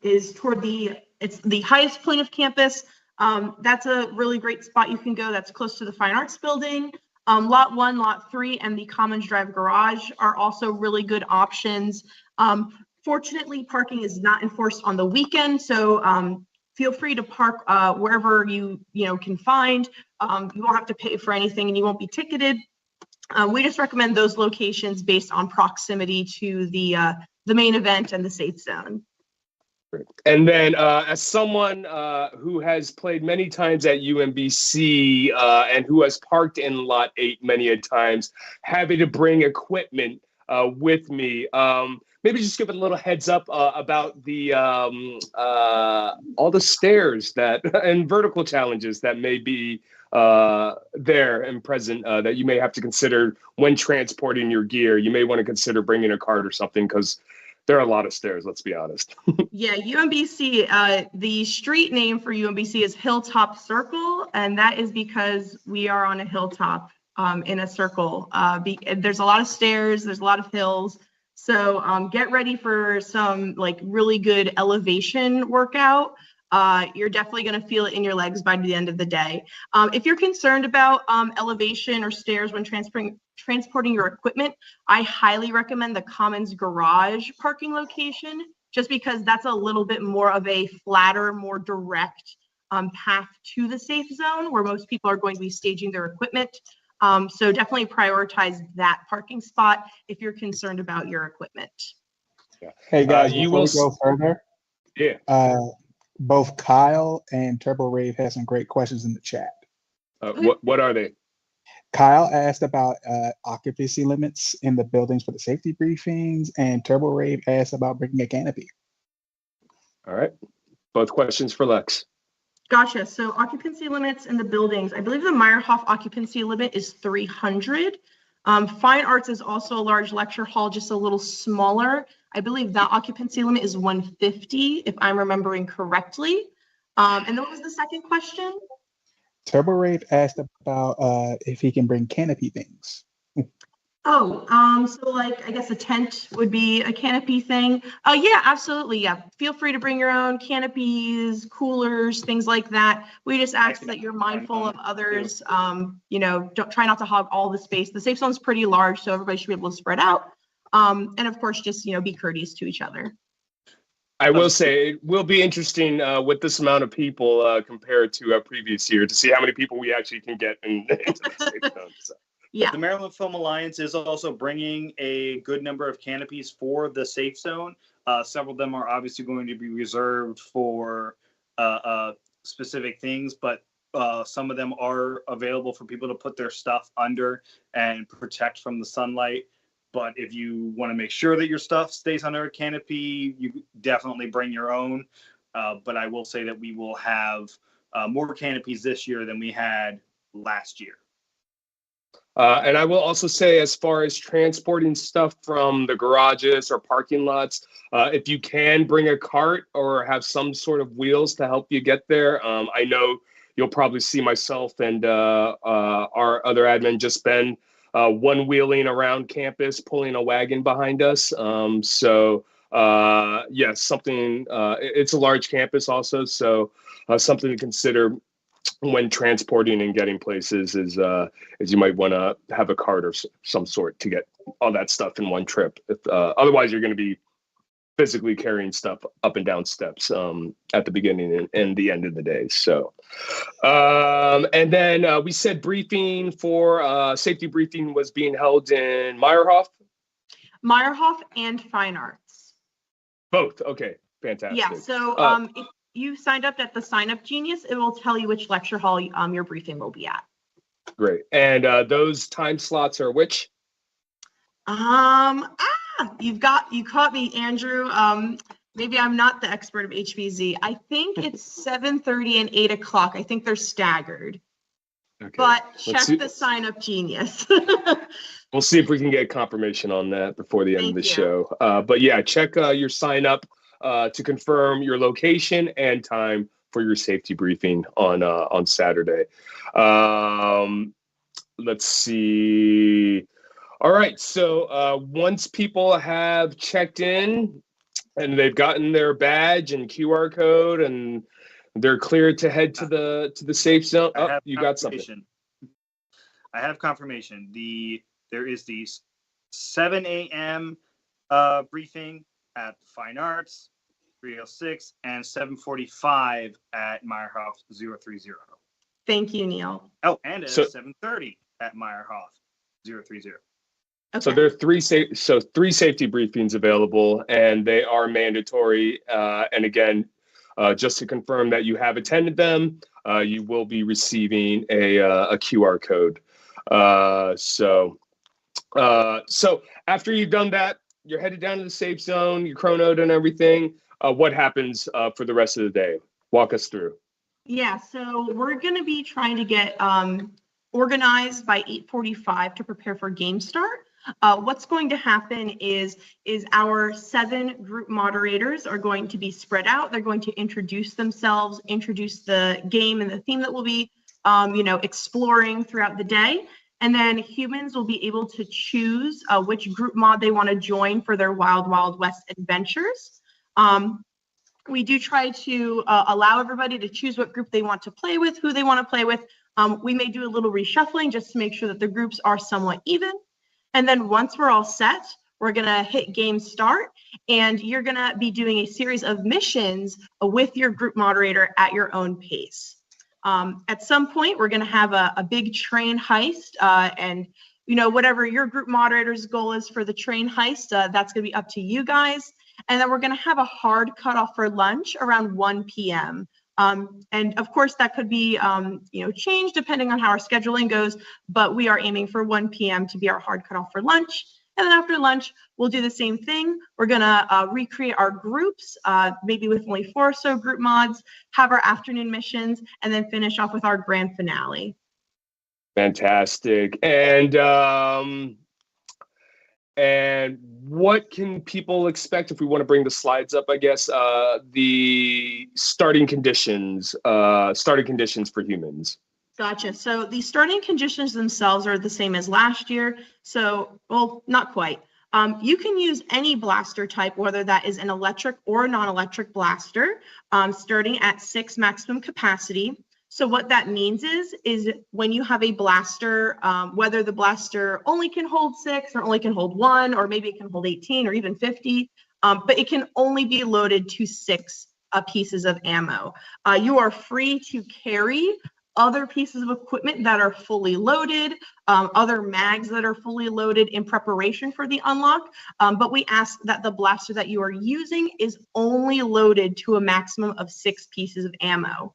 [SPEAKER 3] is toward it's the highest point of campus. That's a really great spot you can go. That's close to the Fine Arts building. Lot 1, lot 3, and the Commons Drive garage are also really good options. Fortunately, parking is not enforced on the weekend, so feel free to park wherever you can find. You won't have to pay for anything, and you won't be ticketed. We just recommend those locations based on proximity to the main event and the safe zone.
[SPEAKER 1] And then as someone who has played many times at UMBC and who has parked in lot 8 many a times, happy to bring equipment with me. Maybe just give a little heads up about the all the stairs that and vertical challenges that may be there and present that you may have to consider when transporting your gear. You may want to consider bringing a cart or something, because there are a lot of stairs, let's be honest.
[SPEAKER 3] Yeah, UMBC, the street name for UMBC is Hilltop Circle, and that is because we are on a hilltop in a circle. There's a lot of stairs, there's a lot of hills, so get ready for some like really good elevation workout. You're definitely going to feel it in your legs by the end of the day. If you're concerned about elevation or stairs when transporting your equipment, I highly recommend the Commons garage parking location, just because that's a little bit more of a flatter, more direct path to the safe zone where most people are going to be staging their equipment. So definitely prioritize that parking spot if you're concerned about your equipment.
[SPEAKER 1] Yeah.
[SPEAKER 2] Hey guys,
[SPEAKER 1] you
[SPEAKER 2] before
[SPEAKER 1] will
[SPEAKER 2] we go further,
[SPEAKER 1] Yeah.
[SPEAKER 2] Both Kyle and Turbo Rave had some great questions in the chat.
[SPEAKER 1] What are they?
[SPEAKER 2] Kyle asked about occupancy limits in the buildings for the safety briefings, and Turbo Rave asked about bringing a canopy.
[SPEAKER 1] All right. Both questions for Lex.
[SPEAKER 3] Gotcha. So occupancy limits in the buildings. I believe the Meyerhoff occupancy limit is 300. Fine Arts is also a large lecture hall, just a little smaller. I believe that occupancy limit is 150, if I'm remembering correctly. And then what was the second question?
[SPEAKER 2] Turbo Rave asked about if he can bring canopy things.
[SPEAKER 3] So like, I guess a tent would be a canopy thing. Oh yeah, absolutely. Yeah. Feel free to bring your own canopies, coolers, things like that. We just ask that you're mindful of others. Don't try not to hog all the space. The safe zone's pretty large, so everybody should be able to spread out. And of course, just, be courteous to each other.
[SPEAKER 1] I will say it will be interesting with this amount of people compared to a previous year to see how many people we actually can get into the safe zone. So.
[SPEAKER 3] Yeah.
[SPEAKER 4] The Maryland Film Alliance is also bringing a good number of canopies for the safe zone. Several of them are obviously going to be reserved for specific things, but some of them are available for people to put their stuff under and protect from the sunlight. But if you want to make sure that your stuff stays under a canopy, you definitely bring your own. But I will say that we will have more canopies this year than we had last year.
[SPEAKER 1] And I will also say, as far as transporting stuff from the garages or parking lots, if you can bring a cart or have some sort of wheels to help you get there. I know you'll probably see myself and our other admin, just Ben, one-wheeling around campus, pulling a wagon behind us. Yes, something, it's a large campus also, so something to consider when transporting and getting places is you might want to have a cart or some sort to get all that stuff in one trip. Otherwise, you're going to be physically carrying stuff up and down steps at the beginning and the end of the day. So, and then we said briefing for safety briefing was being held in Meyerhoff.
[SPEAKER 3] Meyerhoff and Fine Arts.
[SPEAKER 1] Both. Okay. Fantastic.
[SPEAKER 3] Yeah. So if you signed up at the Sign Up Genius, it will tell you which lecture hall your briefing will be at.
[SPEAKER 1] Great. And those time slots are which?
[SPEAKER 3] You caught me, Andrew. Maybe I'm not the expert of HVZ. I think it's 7:30 and 8 o'clock. I think they're staggered. Okay. But check the Sign Up Genius.
[SPEAKER 1] We'll see if we can get confirmation on that before the end of the show. But yeah, check your sign up to confirm your location and time for your safety briefing on Saturday. Let's see. All right. So once people have checked in and they've gotten their badge and QR code and they're cleared to head to the safe zone. Oh, you got something.
[SPEAKER 4] I have confirmation. There is the 7 a.m. briefing at Fine Arts, 306, and 7:45 at Meyerhoff 030.
[SPEAKER 3] Thank you, Neil.
[SPEAKER 4] Oh, and at 7:30 at Meyerhoff 030.
[SPEAKER 3] Okay.
[SPEAKER 1] So there are three safety briefings available, and they are mandatory. And again, just to confirm that you have attended them, you will be receiving a QR code. So after you've done that, you're headed down to the safe zone, you're chronoed and everything. What happens for the rest of the day? Walk us through.
[SPEAKER 3] Yeah, so we're going to be trying to get organized by 8:45 to prepare for game start. What's going to happen is our 7 group moderators are going to be spread out. They're going to introduce themselves, introduce the game and the theme that we'll be, exploring throughout the day. And then humans will be able to choose which group mod they want to join for their Wild Wild West adventures. We do try to allow everybody to choose what group they want to play with, who they want to play with. We may do a little reshuffling just to make sure that the groups are somewhat even. And then once we're all set, we're going to hit game start, and you're going to be doing a series of missions with your group moderator at your own pace. At some point, we're going to have a big train heist, and whatever your group moderator's goal is for the train heist, that's going to be up to you guys. And then we're going to have a hard cutoff for lunch around 1 p.m. And of course, that could be, changed depending on how our scheduling goes, but we are aiming for 1 p.m. to be our hard cutoff for lunch. And then after lunch, we'll do the same thing. We're going to recreate our groups, maybe with only 4 or so group mods, have our afternoon missions, and then finish off with our grand finale.
[SPEAKER 1] Fantastic. And what can people expect if we want to bring the slides up, I guess, the starting conditions for humans?
[SPEAKER 3] Gotcha. So the starting conditions themselves are the same as last year. So, well, not quite. You can use any blaster type, whether that is an electric or non-electric blaster, starting at 6 maximum capacity. So what that means is when you have a blaster, whether the blaster only can hold 6 or only can hold 1, or maybe it can hold 18 or even 50, but it can only be loaded to 6 pieces of ammo. You are free to carry other pieces of equipment that are fully loaded, other mags that are fully loaded in preparation for the unlock, but we ask that the blaster that you are using is only loaded to a maximum of 6 pieces of ammo.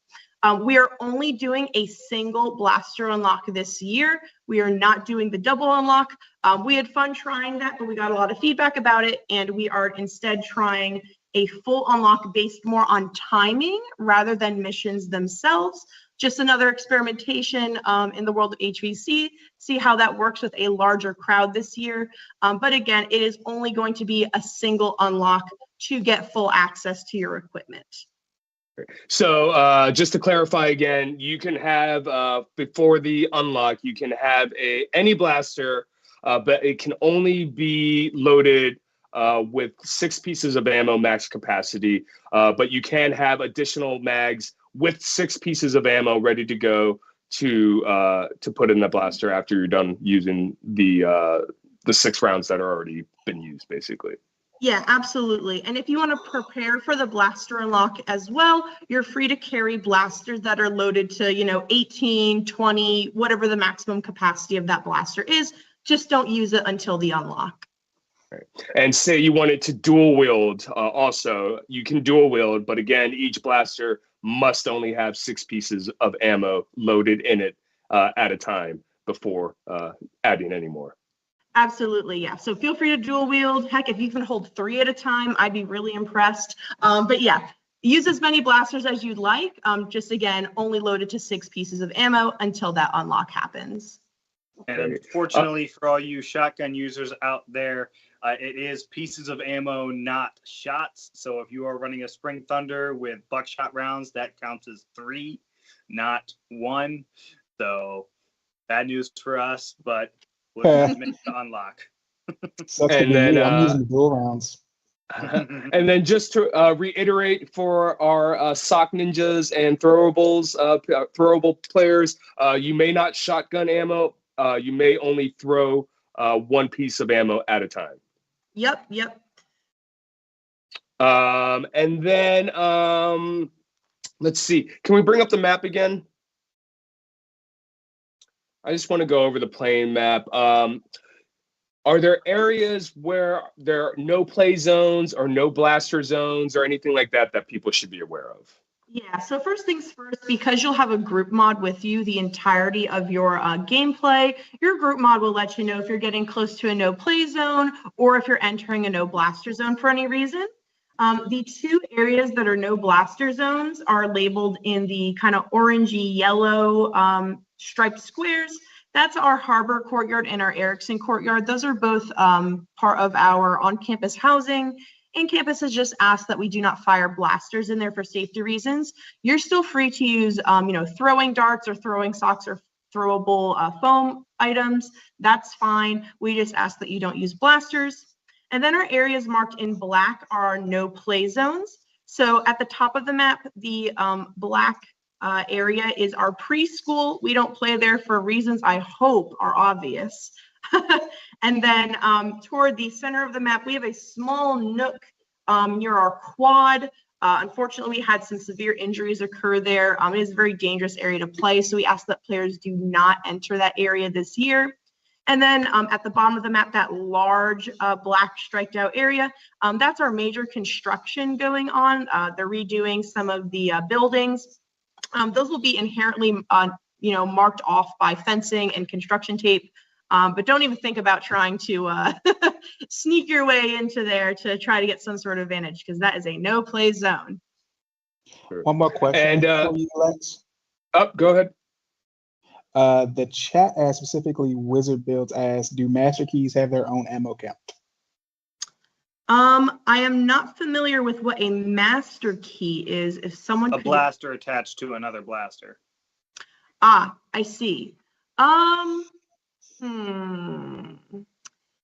[SPEAKER 3] We are only doing a single blaster unlock this year. We are not doing the double unlock. We had fun trying that, but we got a lot of feedback about it, and we are instead trying a full unlock based more on timing rather than missions themselves. Just another experimentation in the world of HVC, see how that works with a larger crowd this year. But again, it is only going to be a single unlock to get full access to your equipment.
[SPEAKER 1] So just to clarify again, you can have, before the unlock, you can have any blaster, but it can only be loaded with 6 pieces of ammo max capacity, but you can have additional mags with 6 pieces of ammo ready to go to put in the blaster after you're done using the 6 rounds that are already been used, basically.
[SPEAKER 3] Yeah, absolutely. And if you want to prepare for the blaster unlock as well, you're free to carry blasters that are loaded to, 18, 20, whatever the maximum capacity of that blaster is. Just don't use it until the unlock.
[SPEAKER 1] And say you wanted to dual wield, also, you can dual wield, but again, each blaster must only have 6 pieces of ammo loaded in it at a time before adding any more.
[SPEAKER 3] Absolutely, yeah. So feel free to dual wield. Heck, if you can hold 3 at a time, I'd be really impressed. But yeah, use as many blasters as you'd like. Just again, only loaded to 6 pieces of ammo until that unlock happens.
[SPEAKER 4] And unfortunately, for all you shotgun users out there, it is pieces of ammo, not shots. So if you are running a Spring Thunder with buckshot rounds, that counts as 3, not 1. So bad news for us, but we'll make the unlock.
[SPEAKER 2] And then I'm using dual rounds.
[SPEAKER 1] And then just to reiterate for our sock ninjas and throwables, throwable players, you may not shotgun ammo. You may only throw 1 piece of ammo at a time.
[SPEAKER 3] Yep.
[SPEAKER 1] And then let's see. Can we bring up the map again? I just want to go over the playing map. Are there areas where there are no play zones or no blaster zones or anything like that that people should be aware of?
[SPEAKER 3] Yeah, so first things first, because you'll have a group mod with you the entirety of your gameplay, your group mod will let you know if you're getting close to a no play zone or if you're entering a no blaster zone for any reason. The 2 areas that are no blaster zones are labeled in the kind of orangey yellow striped squares. That's our Harbor Courtyard and our Erickson Courtyard. Those are both part of our on-campus housing. In-campus has just asked that we do not fire blasters in there for safety reasons. You're still free to use, throwing darts or throwing socks or throwable foam items. That's fine. We just ask that you don't use blasters. And then our areas marked in black are no play zones. So at the top of the map, the black area is our preschool. We don't play there for reasons I hope are obvious. And then toward the center of the map, we have a small nook near our quad. Unfortunately, we had some severe injuries occur there. It is a very dangerous area to play, so we ask that players do not enter that area this year. And then at the bottom of the map, that large black striked out area, that's our major construction going on. They're redoing some of the buildings. Those will be inherently, marked off by fencing and construction tape. But don't even think about trying to sneak your way into there to try to get some sort of advantage, because that is a no play zone.
[SPEAKER 2] One more question for you, Lex.
[SPEAKER 1] Go ahead.
[SPEAKER 2] The chat asked specifically, Wizard Builds asked, do Master Keys have their own ammo count?
[SPEAKER 3] I am not familiar with what a master key is. If someone
[SPEAKER 4] a blaster attached to another blaster.
[SPEAKER 3] I see.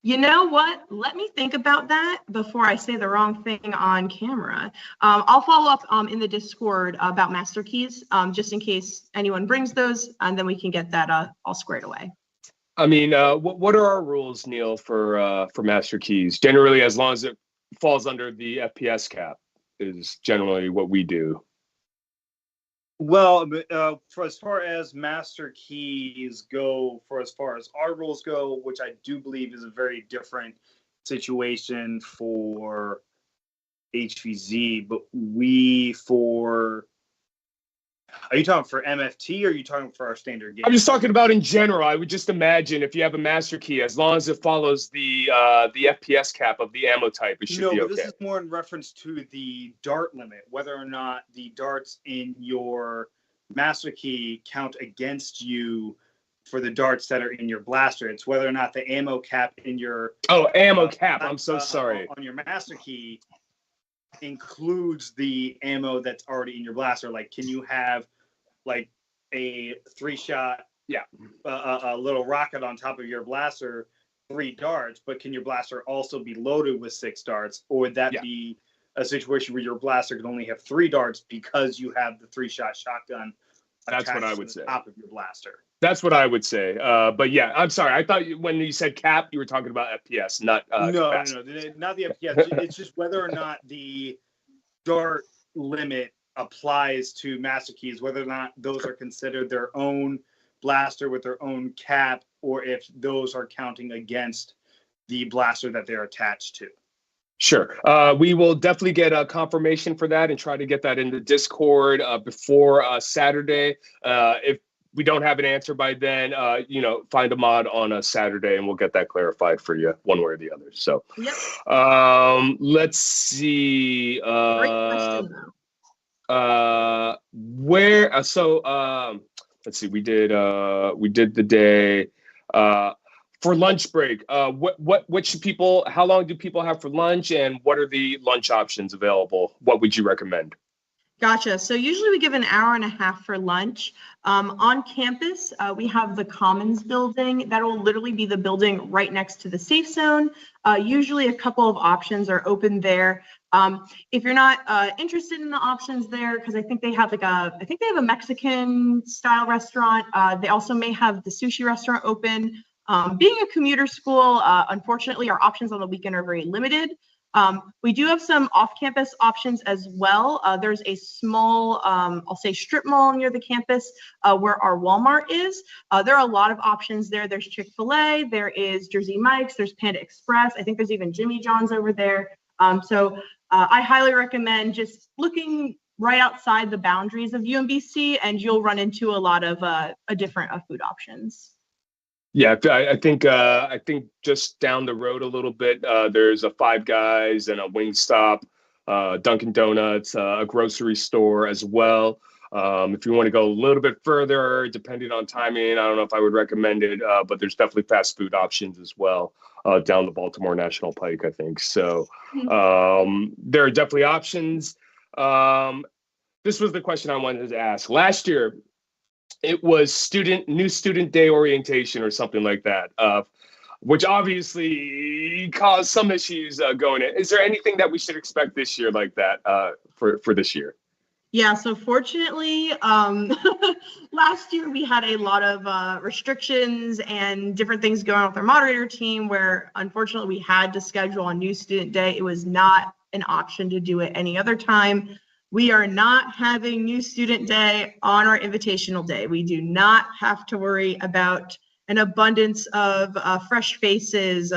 [SPEAKER 3] You know what? Let me think about that before I say the wrong thing on camera. I'll follow up in the Discord about master keys, just in case anyone brings those, and then we can get that all squared away.
[SPEAKER 1] I mean, what are our rules, Neil, for master keys? Generally, as long as it falls under the FPS cap, is generally what we do.
[SPEAKER 4] Well, for as far as master keys go, for as far as our rules go, which I do believe is a very different situation for HVZ, but are you talking for MFT or are you talking for our standard game?
[SPEAKER 1] I'm just talking about in general. I would just imagine if you have a master key, as long as it follows the FPS cap of the ammo type, it should be okay.
[SPEAKER 4] No, but this is more in reference to the dart limit, whether or not the darts in your master key count against you for the darts that are in your blaster. It's whether or not the ammo cap in your...
[SPEAKER 1] ammo cap. I'm so sorry.
[SPEAKER 4] On your master key includes the ammo that's already in your blaster. Like, can you have like a 3-shot, a little rocket on top of your blaster, 3 darts, but can your blaster also be loaded with 6 darts? Or would that be a situation where your blaster can only have 3 darts because you have the 3-shot shotgun
[SPEAKER 1] That's what
[SPEAKER 4] attached
[SPEAKER 1] I
[SPEAKER 4] to
[SPEAKER 1] would
[SPEAKER 4] the
[SPEAKER 1] say.
[SPEAKER 4] top of your blaster.
[SPEAKER 1] That's what I would say. But yeah, I'm sorry. I thought when you said cap, you were talking about FPS, not
[SPEAKER 4] No,
[SPEAKER 1] capacity.
[SPEAKER 4] not the FPS. It's just whether or not the dart limit applies to master keys, whether or not those are considered their own blaster with their own cap, or if those are counting against the blaster that they're attached to.
[SPEAKER 1] Sure. We will definitely get a confirmation for that and try to get that in the Discord before Saturday. If we don't have an answer by then, find a mod on a Saturday and we'll get that clarified for you one way or the other. So,
[SPEAKER 3] Yep.
[SPEAKER 1] let's see.
[SPEAKER 3] Great question, though.
[SPEAKER 1] Let's see. We did the day. For lunch break, what should people? How long do people have for lunch, and what are the lunch options available? What would you recommend?
[SPEAKER 3] Gotcha. So usually we give an hour and a half for lunch. On campus, we have the Commons building. That will literally be the building right next to the safe zone. Usually a couple of options are open there. If you're not interested in the options there, because I think they have a Mexican style restaurant. They also may have the sushi restaurant open. Being a commuter school, unfortunately, our options on the weekend are very limited. We do have some off-campus options as well. There's a small, I'll say strip mall near the campus where our Walmart is. There are a lot of options there. There's Chick-fil-A, there is Jersey Mike's, there's Panda Express. I think there's even Jimmy John's over there. So I highly recommend just looking right outside the boundaries of UMBC and you'll run into a lot of different food options.
[SPEAKER 1] Yeah, I think just down the road a little bit, there's a Five Guys and a Wingstop, Dunkin' Donuts, a grocery store as well. If you want to go a little bit further, depending on timing, I don't know if I would recommend it, but there's definitely fast food options as well down the Baltimore National Pike, I think. So there are definitely options. This was the question I wanted to ask. Last year, it was new student day orientation or something like that, which obviously caused some issues going in. Is there anything that we should expect this year like that for this year?
[SPEAKER 3] Yeah, so fortunately, last year we had a lot of restrictions and different things going on with our moderator team where unfortunately we had to schedule a new student day. It was not an option to do it any other time. We are not having new student day on our invitational day. We do not have to worry about an abundance of fresh faces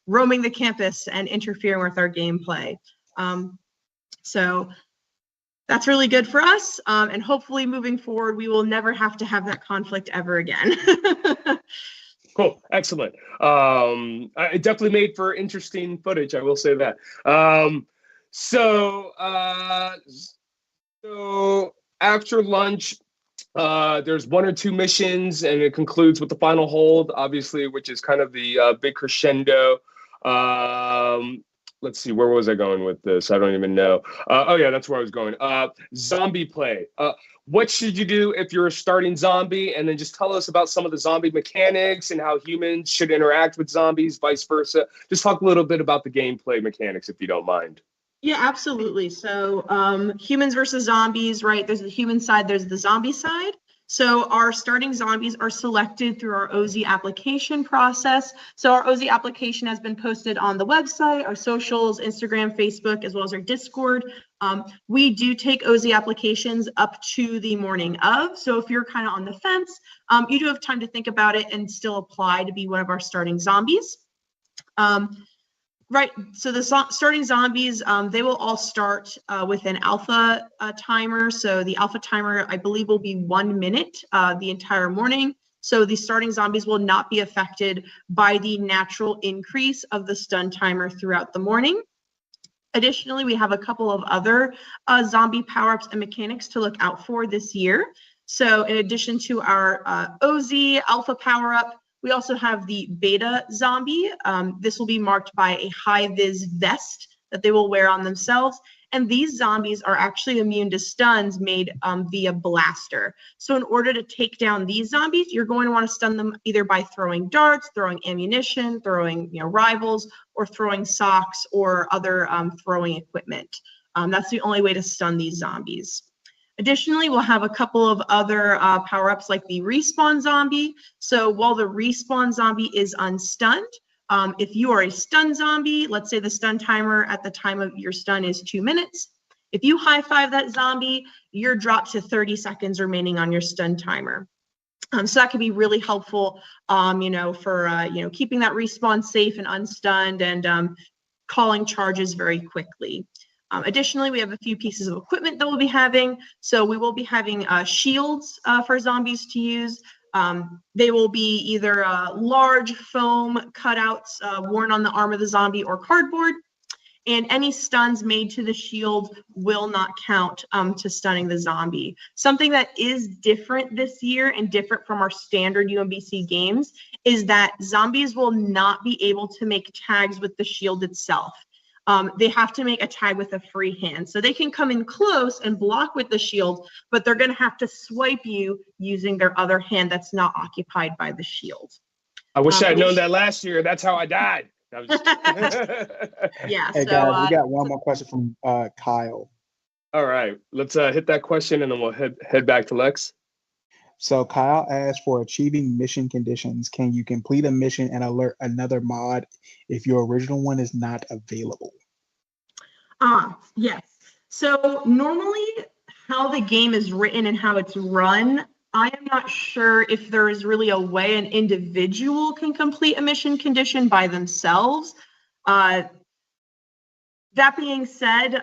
[SPEAKER 3] roaming the campus and interfering with our gameplay. So that's really good for us. And hopefully moving forward, we will never have to have that conflict ever again.
[SPEAKER 1] Cool. Excellent. It definitely made for interesting footage. I will say that. So after lunch, there's one or two missions, and it concludes with the final hold, obviously, which is kind of the big crescendo. Let's see, where was I going with this? I don't even know. Oh yeah, that's where I was going. Zombie play. What should you do if you're a starting zombie? And then just tell us about some of the zombie mechanics and how humans should interact with zombies, vice versa. Just talk a little bit about the gameplay mechanics, if you don't mind.
[SPEAKER 3] Yeah, absolutely. So humans versus zombies, right? There's the human side, there's the zombie side. So our starting zombies are selected through our OZ application process. So our OZ application has been posted on the website, our socials, Instagram, Facebook, as well as our Discord. We do take OZ applications up to the morning of. So if you're kind of on the fence, you do have time to think about it and still apply to be one of our starting zombies. Right, so the starting zombies, they will all start with an alpha timer. So the alpha timer, I believe, will be 1 minute the entire morning. So the starting zombies will not be affected by the natural increase of the stun timer throughout the morning. Additionally, we have a couple of other zombie power-ups and mechanics to look out for this year. So in addition to our OZ alpha power-up, we also have the beta zombie. This will be marked by a high-vis vest that they will wear on themselves. And these zombies are actually immune to stuns made via blaster. So in order to take down these zombies, you're going to want to stun them either by throwing darts, throwing ammunition, throwing rivals, or throwing socks or other throwing equipment. That's the only way to stun these zombies. Additionally, we'll have a couple of other power-ups like the respawn zombie. So while the respawn zombie is unstunned, if you are a stun zombie, let's say the stun timer at the time of your stun is 2 minutes. If you high-five that zombie, you're dropped to 30 seconds remaining on your stun timer. So that could be really helpful, for keeping that respawn safe and unstunned and calling charges very quickly. Additionally, we have a few pieces of equipment that we'll be having. So we will be having shields for zombies to use. They will be either large foam cutouts worn on the arm of the zombie or cardboard. And any stuns made to the shield will not count to stunning the zombie. Something that is different this year and different from our standard UMBC games is that zombies will not be able to make tags with the shield itself. They have to make a tag with a free hand. So they can come in close and block with the shield, but they're going to have to swipe you using their other hand that's not occupied by the shield.
[SPEAKER 1] I wish I had known that last year. That's how I died.
[SPEAKER 3] Yeah.
[SPEAKER 2] Hey, guys, we got one more question from Kyle.
[SPEAKER 1] All right, let's hit that question and then we'll head back to Lex.
[SPEAKER 2] So Kyle asked, for achieving mission conditions, can you complete a mission and alert another mod if your original one is not available?
[SPEAKER 3] Yes. So normally how the game is written and how it's run, I am not sure if there is really a way an individual can complete a mission condition by themselves. That being said,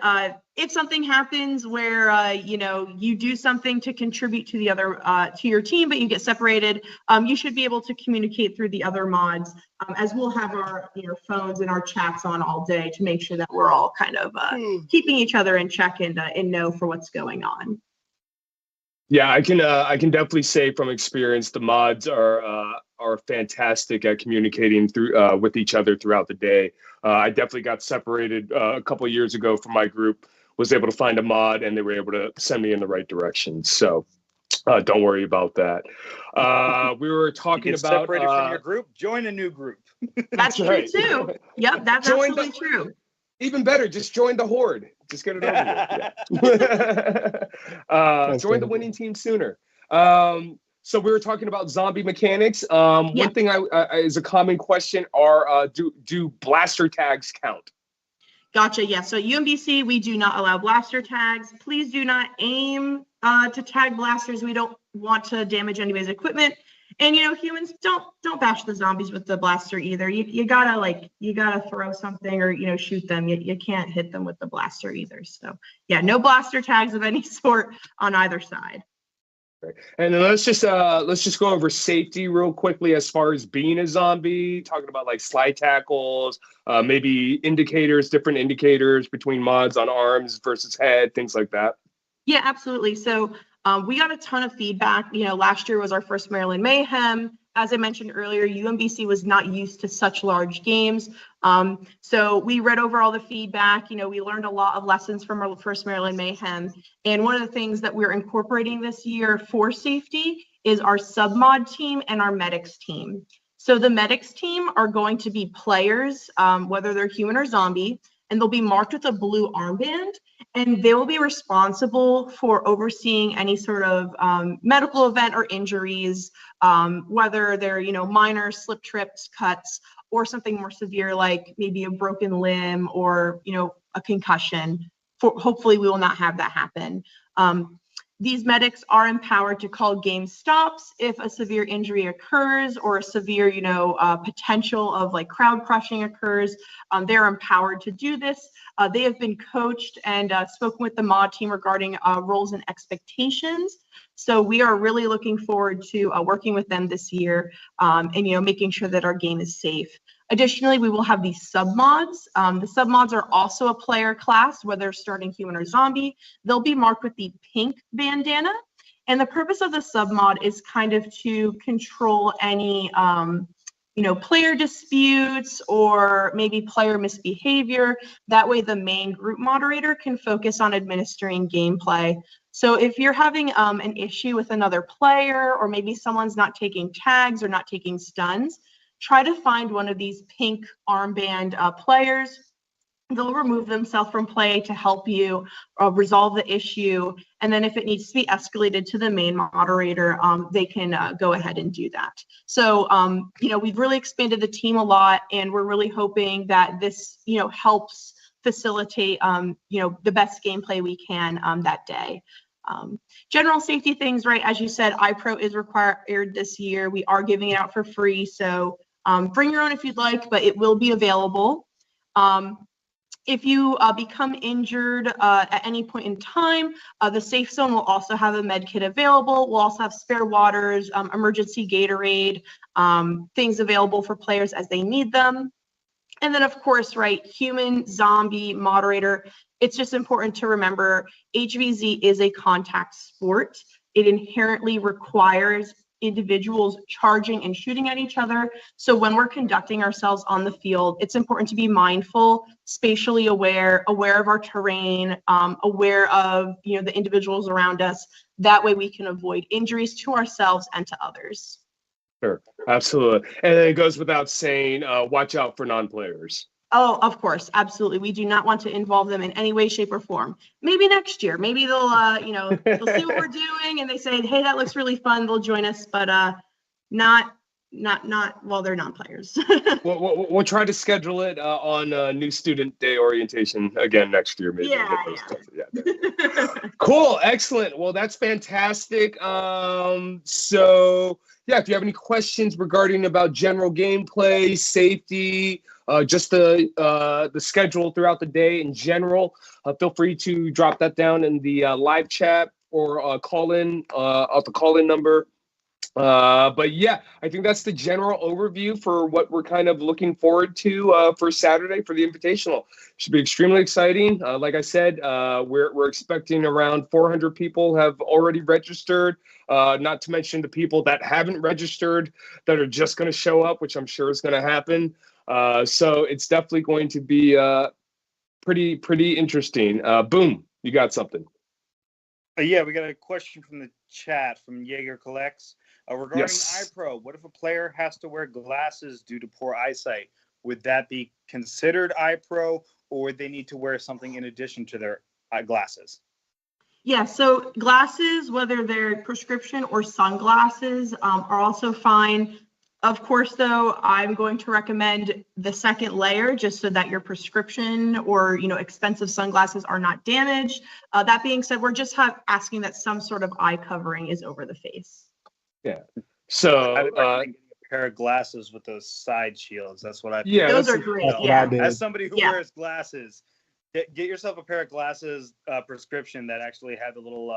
[SPEAKER 3] if something happens where you do something to contribute to the other to your team, but you get separated, you should be able to communicate through the other mods, as we'll have our phones and our chats on all day to make sure that we're all kind of keeping each other in check and know for what's going on.
[SPEAKER 1] Yeah, I can definitely say from experience, the mods are fantastic at communicating through with each other throughout the day. I definitely got separated a couple of years ago from my group, was able to find a mod, and they were able to send me in the right direction. So don't worry about that. We were talking about
[SPEAKER 4] separated from your group, join a new group.
[SPEAKER 3] That's true
[SPEAKER 1] right.
[SPEAKER 3] too. Yep, that's absolutely true.
[SPEAKER 1] Even better, just join the horde. Just get it over with. Join the winning team sooner. So we were talking about zombie mechanics. One thing is a common question are do blaster tags count?
[SPEAKER 3] Gotcha. Yeah. So UMBC, we do not allow blaster tags. Please do not aim to tag blasters. We don't want to damage anybody's equipment. And humans don't bash the zombies with the blaster either. You gotta throw something or shoot them. You can't hit them with the blaster either. So yeah, no blaster tags of any sort on either side.
[SPEAKER 1] Right. And then let's just go over safety real quickly as far as being a zombie. Talking about like slide tackles, maybe indicators, different indicators between mods on arms versus head, things like that.
[SPEAKER 3] Yeah, absolutely. So we got a ton of feedback. Last year was our first Maryland Mayhem. As I mentioned earlier, UMBC was not used to such large games. So we read over all the feedback. We learned a lot of lessons from our first Maryland Mayhem. And one of the things that we're incorporating this year for safety is our submod team and our medics team. So the medics team are going to be players, whether they're human or zombie, and they'll be marked with a blue armband. And they will be responsible for overseeing any sort of medical event or injuries, whether they're, minor slip, trips, cuts, or something more severe like maybe a broken limb or, a concussion. Hopefully we will not have that happen. These medics are empowered to call game stops if a severe injury occurs or a severe, potential of like crowd crushing occurs. They're empowered to do this. They have been coached and spoken with the mod team regarding roles and expectations. So we are really looking forward to working with them this year and, making sure that our game is safe. Additionally, we will have these submods. The submods are also a player class, whether starting human or zombie. They'll be marked with the pink bandana. And the purpose of the submod is kind of to control any, player disputes or maybe player misbehavior. That way the main group moderator can focus on administering gameplay. So if you're having an issue with another player, or maybe someone's not taking tags or not taking stuns, try to find one of these pink armband players. They'll remove themselves from play to help you resolve the issue. And then if it needs to be escalated to the main moderator, they can go ahead and do that. So, we've really expanded the team a lot, and we're really hoping that this, helps facilitate, the best gameplay we can that day. General safety things, right? As you said, iPro is required this year. We are giving it out for free. So bring your own if you'd like, but it will be available. If you become injured at any point in time, the safe zone will also have a med kit available. We'll also have spare waters, emergency Gatorade, things available for players as they need them. And then, of course, right, human, zombie, moderator. It's just important to remember HVZ is a contact sport. It inherently requires individuals charging and shooting at each other. So when we're conducting ourselves on the field, it's important to be mindful, spatially aware of our terrain, aware of the individuals around us. That way we can avoid injuries to ourselves and to others.
[SPEAKER 1] Sure, absolutely. And it goes without saying, watch out for non-players.
[SPEAKER 3] Oh, of course, absolutely. We do not want to involve them in any way, shape, or form. Maybe next year. Maybe they'll, they'll see what we're doing, and they say, "Hey, that looks really fun." They'll join us, but not while they're non-players.
[SPEAKER 1] We'll try to schedule it on new student day orientation again next year, maybe.
[SPEAKER 3] Yeah.
[SPEAKER 1] Cool, excellent. Well, that's fantastic. So yeah, if you have any questions regarding about general gameplay, safety, just the schedule throughout the day in general, feel free to drop that down in the live chat or call in at the call-in number. But yeah, I think that's the general overview for what we're kind of looking forward to for Saturday for the Invitational. Should be extremely exciting. Like I said, we're expecting around 400 people have already registered, not to mention the people that haven't registered that are just going to show up, which I'm sure is going to happen. So it's definitely going to be pretty interesting. Boom, you got something.
[SPEAKER 4] Yeah, we got a question from the chat from Jaeger Collects. Regarding
[SPEAKER 1] Yes.
[SPEAKER 4] iPro, what if a player has to wear glasses due to poor eyesight? Would that be considered iPro, or would they need to wear something in addition to their glasses?
[SPEAKER 3] Yeah, so glasses, whether they're prescription or sunglasses, are also fine. Of course, though, I'm going to recommend the second layer just so that your prescription or expensive sunglasses are not damaged. That being said, we're just asking that some sort of eye covering is over the face.
[SPEAKER 1] Yeah. So
[SPEAKER 4] I'd recommend getting a pair of glasses with those side shields. That's what I.
[SPEAKER 1] Yeah,
[SPEAKER 3] those are great.
[SPEAKER 2] That's what
[SPEAKER 3] Yeah.
[SPEAKER 2] I did.
[SPEAKER 4] As somebody who
[SPEAKER 3] Yeah.
[SPEAKER 4] wears glasses, get yourself a pair of glasses, prescription that actually have the little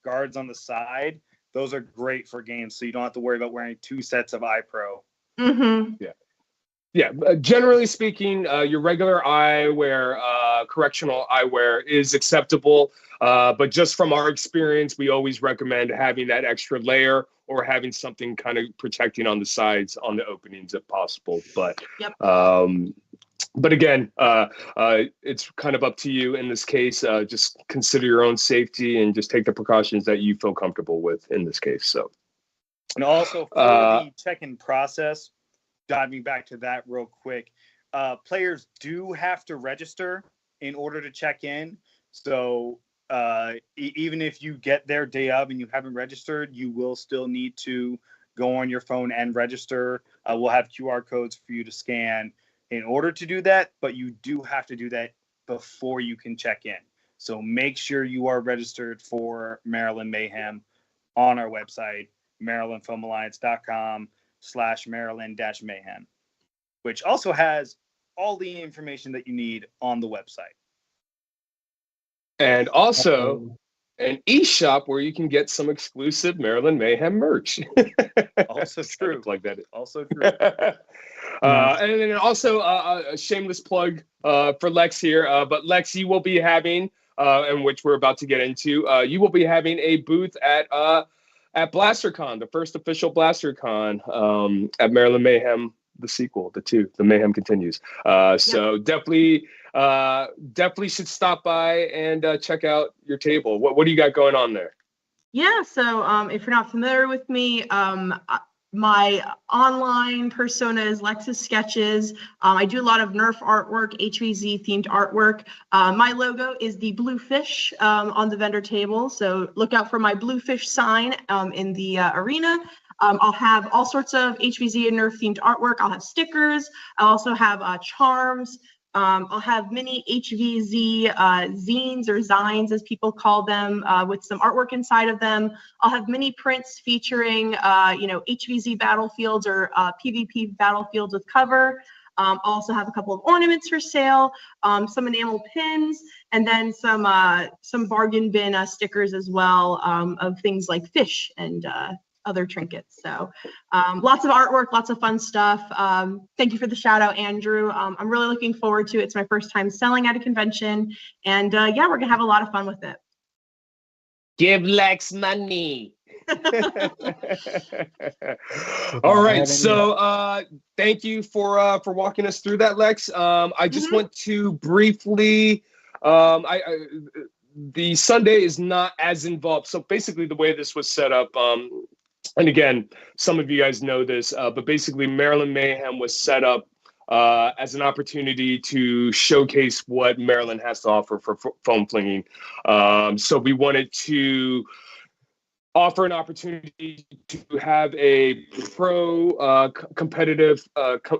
[SPEAKER 4] guards on the side. Those are great for games, so you don't have to worry about wearing 2 sets of iPro.
[SPEAKER 3] Mm-hmm.
[SPEAKER 1] Yeah, generally speaking, your regular eyewear, correctional eyewear is acceptable. But just from our experience, we always recommend having that extra layer or having something kind of protecting on the sides, on the openings if possible. But
[SPEAKER 3] Yep.
[SPEAKER 1] But again, it's kind of up to you in this case. Just consider your own safety and just take the precautions that you feel comfortable with in this case. So,
[SPEAKER 4] And also for the check-in process, diving back to that real quick, players do have to register in order to check in. So even if you get there day of and you haven't registered, you will still need to go on your phone and register. We'll have QR codes for you to scan in order to do that, but you do have to do that before you can check in. So make sure you are registered for Maryland Mayhem on our website, marylandfoamalliance.com/Maryland-Mayhem, which also has all the information that you need on the website.
[SPEAKER 1] and also an e-shop where you can get some exclusive Maryland Mayhem merch.
[SPEAKER 4] Also true.
[SPEAKER 1] Like that.
[SPEAKER 4] Also true.
[SPEAKER 1] And then also a shameless plug for Lex here. But Lex, you will be having, and which we're about to get into, you will be having a booth at BlasterCon, the first official BlasterCon at Maryland Mayhem, the sequel, the Mayhem continues. So definitely should stop by and check out your table. What do you got going on there?
[SPEAKER 3] Yeah, so if you're not familiar with me, my online persona is Lexus Sketches. I do a lot of Nerf artwork, HVZ themed artwork. My logo is the blue fish on the vendor table. So look out for my blue fish sign in the arena. I'll have all sorts of HVZ and Nerf themed artwork. I'll have stickers. I'll also have charms. I'll have mini HVZ zines or zines, as people call them, with some artwork inside of them. I'll have mini prints featuring, HVZ battlefields or PvP battlefields with cover. I'll also have a couple of ornaments for sale, some enamel pins, and then some bargain bin stickers as well of things like fish and other trinkets. So lots of artwork, lots of fun stuff. Thank you for the shout out, Andrew. I'm really looking forward to it. It's my first time selling at a convention, and yeah, we're gonna have a lot of fun with it.
[SPEAKER 1] Give Lex money. All right, so thank you for walking us through that, Lex. I just want to briefly, the Sunday is not as involved. So basically the way this was set up, and again, some of you guys know this, but basically Maryland Mayhem was set up as an opportunity to showcase what Maryland has to offer for foam flinging. So we wanted to offer an opportunity to have a pro competitive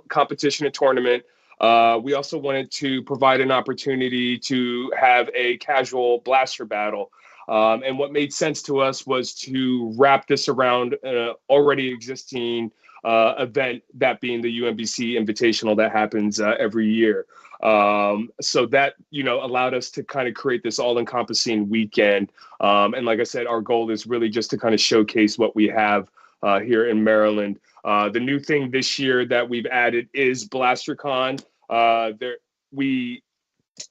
[SPEAKER 1] competition and tournament. We also wanted to provide an opportunity to have a casual blaster battle. And what made sense to us was to wrap this around an already existing event, that being the UMBC Invitational that happens every year. So that, allowed us to kind of create this all-encompassing weekend. And like I said, our goal is really just to kind of showcase what we have here in Maryland. The new thing this year that we've added is BlasterCon. We,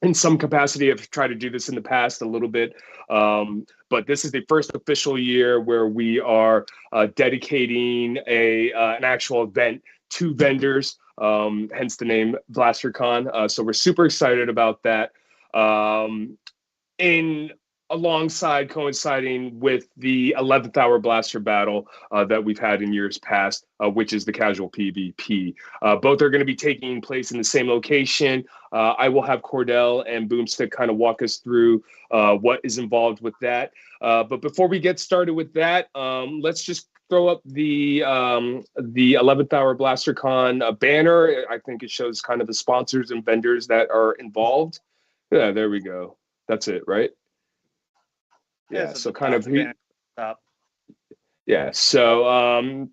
[SPEAKER 1] in some capacity, have tried to do this in the past a little bit, but this is the first official year where we are dedicating an actual event to vendors, hence the name BlasterCon. So we're super excited about that. Coinciding with the 11th hour blaster battle that we've had in years past, which is the casual PvP. Both are going to be taking place in the same location. I will have Cordell and Boomstick kind of walk us through what is involved with that. But before we get started with that, let's just throw up the 11th hour BlasterCon banner. I think it shows kind of the sponsors and vendors that are involved. Yeah, there we go. That's it, right? Yeah, so kind of yeah, so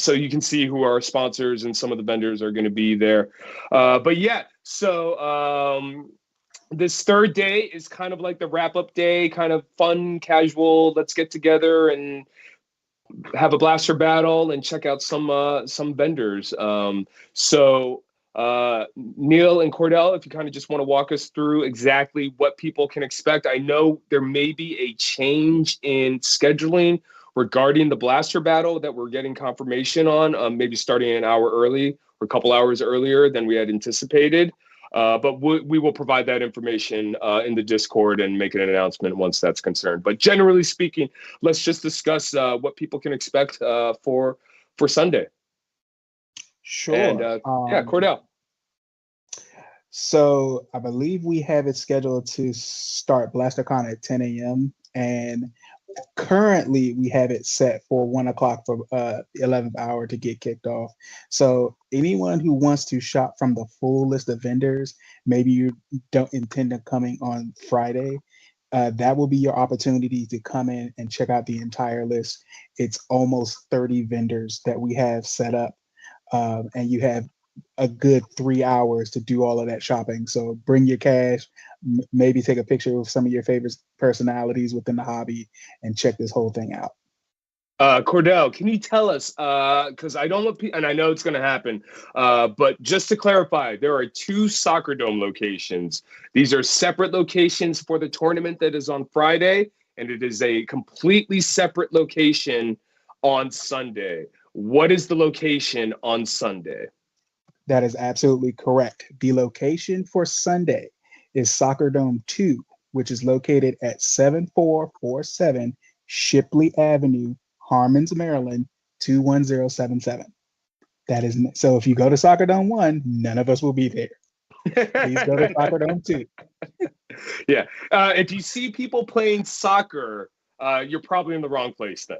[SPEAKER 1] you can see who our sponsors and some of the vendors are going to be there. But yeah, so this third day is kind of like the wrap-up day, kind of fun, casual. Let's get together and have a blaster battle and check out some vendors. So Neil and Cordell, if you kind of just want to walk us through exactly what people can expect. I know there may be a change in scheduling regarding the blaster battle that we're getting confirmation on, maybe starting an hour early or a couple hours earlier than we had anticipated. But we will provide that information in the Discord and make an announcement once that's concerned. But generally speaking, let's just discuss what people can expect for Sunday.
[SPEAKER 2] Sure.
[SPEAKER 1] And yeah, Cordell.
[SPEAKER 2] So I believe we have it scheduled to start BlasterCon at 10 a.m. and currently we have it set for 1 o'clock for 11th hour to get kicked off. So anyone who wants to shop from the full list of vendors, maybe you don't intend on coming on Friday, that will be your opportunity to come in and check out the entire list. It's almost 30 vendors that we have set up. And you have a good 3 hours to do all of that shopping. So bring your cash, maybe take a picture of some of your favorite personalities within the hobby and check this whole thing out.
[SPEAKER 1] Cordell, can you tell us, because I don't want people, and I know it's going to happen, but just to clarify, there are 2 Soccer Dome locations. These are separate locations for the tournament that is on Friday, and it is a completely separate location on Sunday. What is the location on Sunday?
[SPEAKER 2] That is absolutely correct. The location for Sunday is Soccer Dome 2, which is located at 7447 Shipley Avenue, Harmons, Maryland, 21077. That is so. If you go to Soccer Dome 1, none of us will be there. Please go to Soccer Dome 2.
[SPEAKER 1] Yeah. If you see people playing soccer, you're probably in the wrong place then.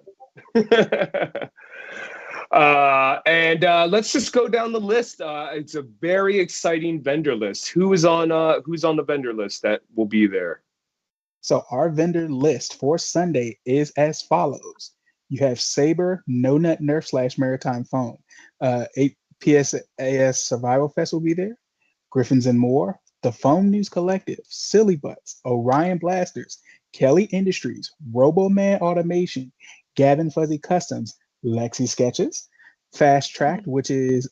[SPEAKER 1] And let's just go down the list. It's a very exciting vendor list. Who's on the vendor list that will be there?
[SPEAKER 2] So our vendor list for Sunday is as follows. You have Saber, No Nut Nerf / Maritime Foam. PSAS Survival Fest will be there. Griffins and More, The Foam News Collective, Silly Butts, Orion Blasters, Kelly Industries, Roboman Automation, Gavin Fuzzy Customs, Lexi Sketches, Fast Tracked, which is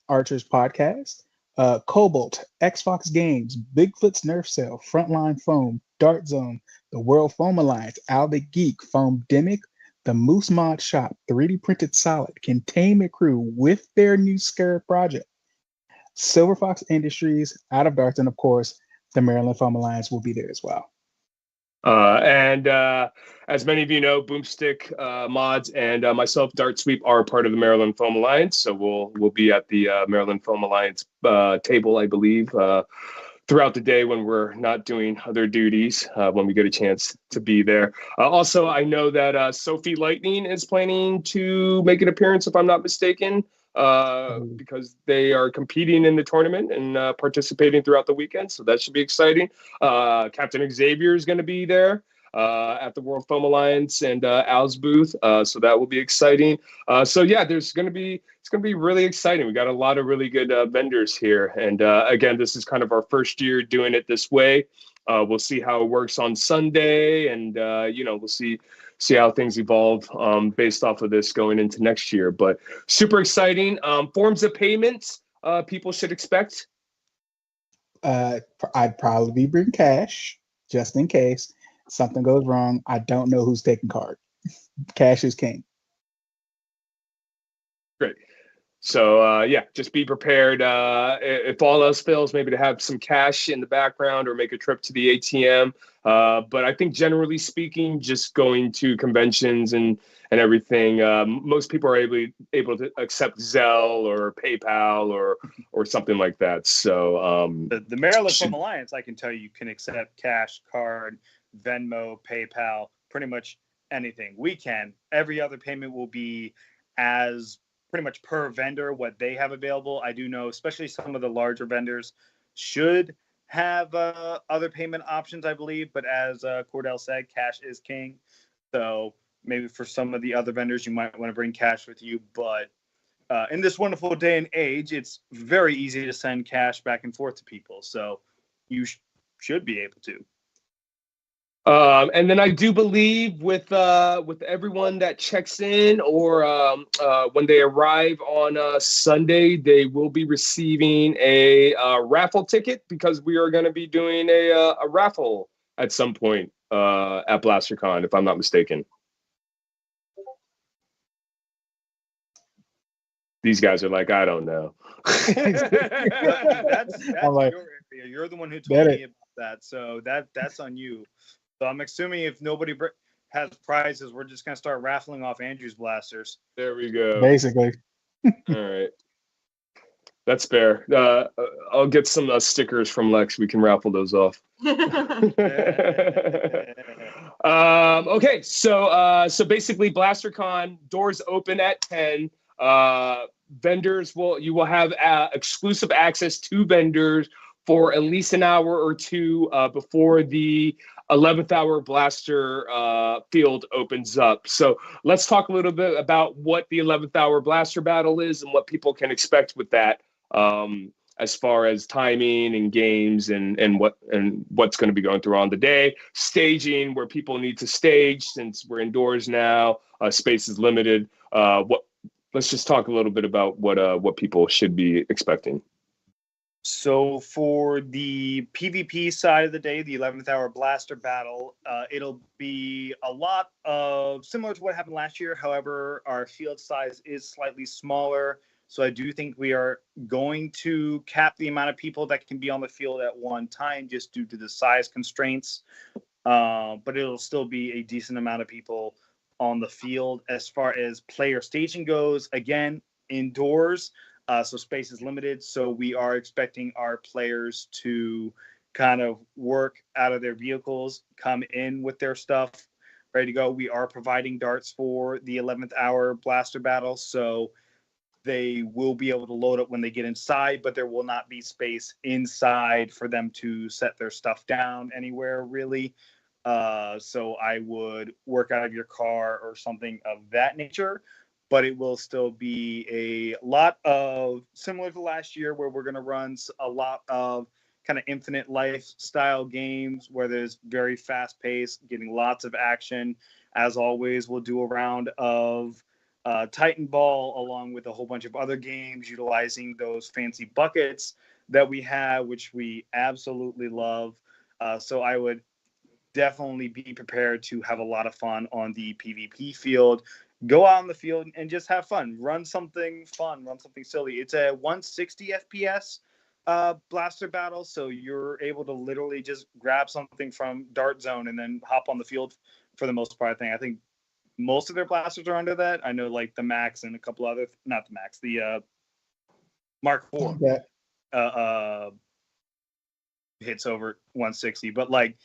[SPEAKER 2] Archer's podcast, Cobalt, Xbox Games, Bigfoot's Nerf Cell, Frontline Foam, Dart Zone, the World Foam Alliance, Al the Geek, Foam Demic, the Moose Mod Shop, 3D Printed Solid, Containment Crew with their new Scare project, Silver Fox Industries, Out of Darts, and of course, the Maryland Foam Alliance will be there as well.
[SPEAKER 1] And as many of you know, Boomstick Mods and myself, Dart Sweep, are part of the Maryland Foam Alliance. So we'll be at the Maryland Foam Alliance table, I believe, throughout the day when we're not doing other duties, when we get a chance to be there. Also, I know that Sophie Lightning is planning to make an appearance, if I'm not mistaken, because they are competing in the tournament and participating throughout the weekend. So that should be exciting. Captain Xavier is going to be there at the World Foam Alliance and Al's booth. So that will be exciting. So yeah, it's going to be really exciting. We got a lot of really good vendors here. And again, this is kind of our first year doing it this way. We'll see how it works on Sunday, and we'll see how things evolve based off of this going into next year. But super exciting. Forms of payments people should expect.
[SPEAKER 2] I'd probably bring cash just in case something goes wrong. I don't know who's taking card. Cash is king.
[SPEAKER 1] Great. So just be prepared. If all else fails, maybe to have some cash in the background or make a trip to the ATM. But I think generally speaking, just going to conventions and everything, most people are able to accept Zelle or PayPal or something like that. So
[SPEAKER 4] the Maryland Foam Alliance, I can tell you can accept cash, card, Venmo, PayPal, pretty much anything. We can. Every other payment will be as pretty much per vendor what they have available. I do know, especially some of the larger vendors should have other payment options, I believe. But as Cordell said, cash is king. So maybe for some of the other vendors, you might want to bring cash with you. But in this wonderful day and age, it's very easy to send cash back and forth to people. So you should be able to.
[SPEAKER 1] And then I do believe with everyone that checks in or when they arrive on Sunday, they will be receiving a raffle ticket, because we are going to be doing a raffle at some point at BlasterCon, if I'm not mistaken. These guys are like, I don't know.
[SPEAKER 4] That's like, your area. You're the one who told me about that, so that's on you. So I'm assuming if nobody has prizes, we're just going to start raffling off Andrew's blasters.
[SPEAKER 1] There we go.
[SPEAKER 2] Basically.
[SPEAKER 1] All right. That's fair. I'll get some stickers from Lex. We can raffle those off. Okay. So basically BlasterCon, doors open at 10. Vendors you will have exclusive access to vendors for at least an hour or two before the 11th hour blaster field opens up. So let's talk a little bit about what the 11th hour blaster battle is and what people can expect with that, as far as timing and games and what's going to be going through on the day. Staging, where people need to stage, since we're indoors now, space is limited. Let's just talk a little bit about what people should be expecting.
[SPEAKER 4] So for the PvP side of the day, the 11th hour blaster battle, it'll be a lot of similar to what happened last year. However, our field size is slightly smaller. So I do think we are going to cap the amount of people that can be on the field at one time, just due to the size constraints. But it'll still be a decent amount of people on the field. As far as player staging goes, again, indoors, so space is limited. So we are expecting our players to kind of work out of their vehicles, come in with their stuff ready to go. We are providing darts for the 11th hour blaster battle, so they will be able to load up when they get inside, but there will not be space inside for them to set their stuff down anywhere, really. So I would work out of your car or something of that nature, but it will still be a lot of, similar to last year, where we're going to run a lot of kind of infinite lifestyle games where there's very fast pace, getting lots of action. As always, we'll do a round of Titan Ball along with a whole bunch of other games utilizing those fancy buckets that we have, which we absolutely love. So I would definitely be prepared to have a lot of fun on the PvP field. Go out on the field and just have fun. Run something fun. Run something silly. It's a 160 FPS blaster battle, so you're able to literally just grab something from Dart Zone and then hop on the field for the most part. I think most of their blasters are under that. I know like the Max and a couple other, not the Max, the Mark IV hits over 160. But like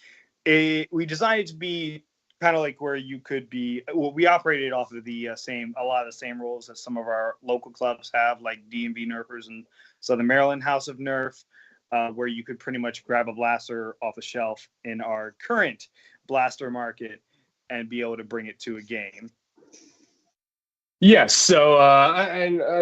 [SPEAKER 4] we designed it to be kind of like where you could be, well, we operated off of a lot of the same rules as some of our local clubs have, like DMV Nerfers and Southern Maryland House of Nerf, where you could pretty much grab a blaster off the shelf in our current blaster market and be able to bring it to a game.
[SPEAKER 1] Yes. So,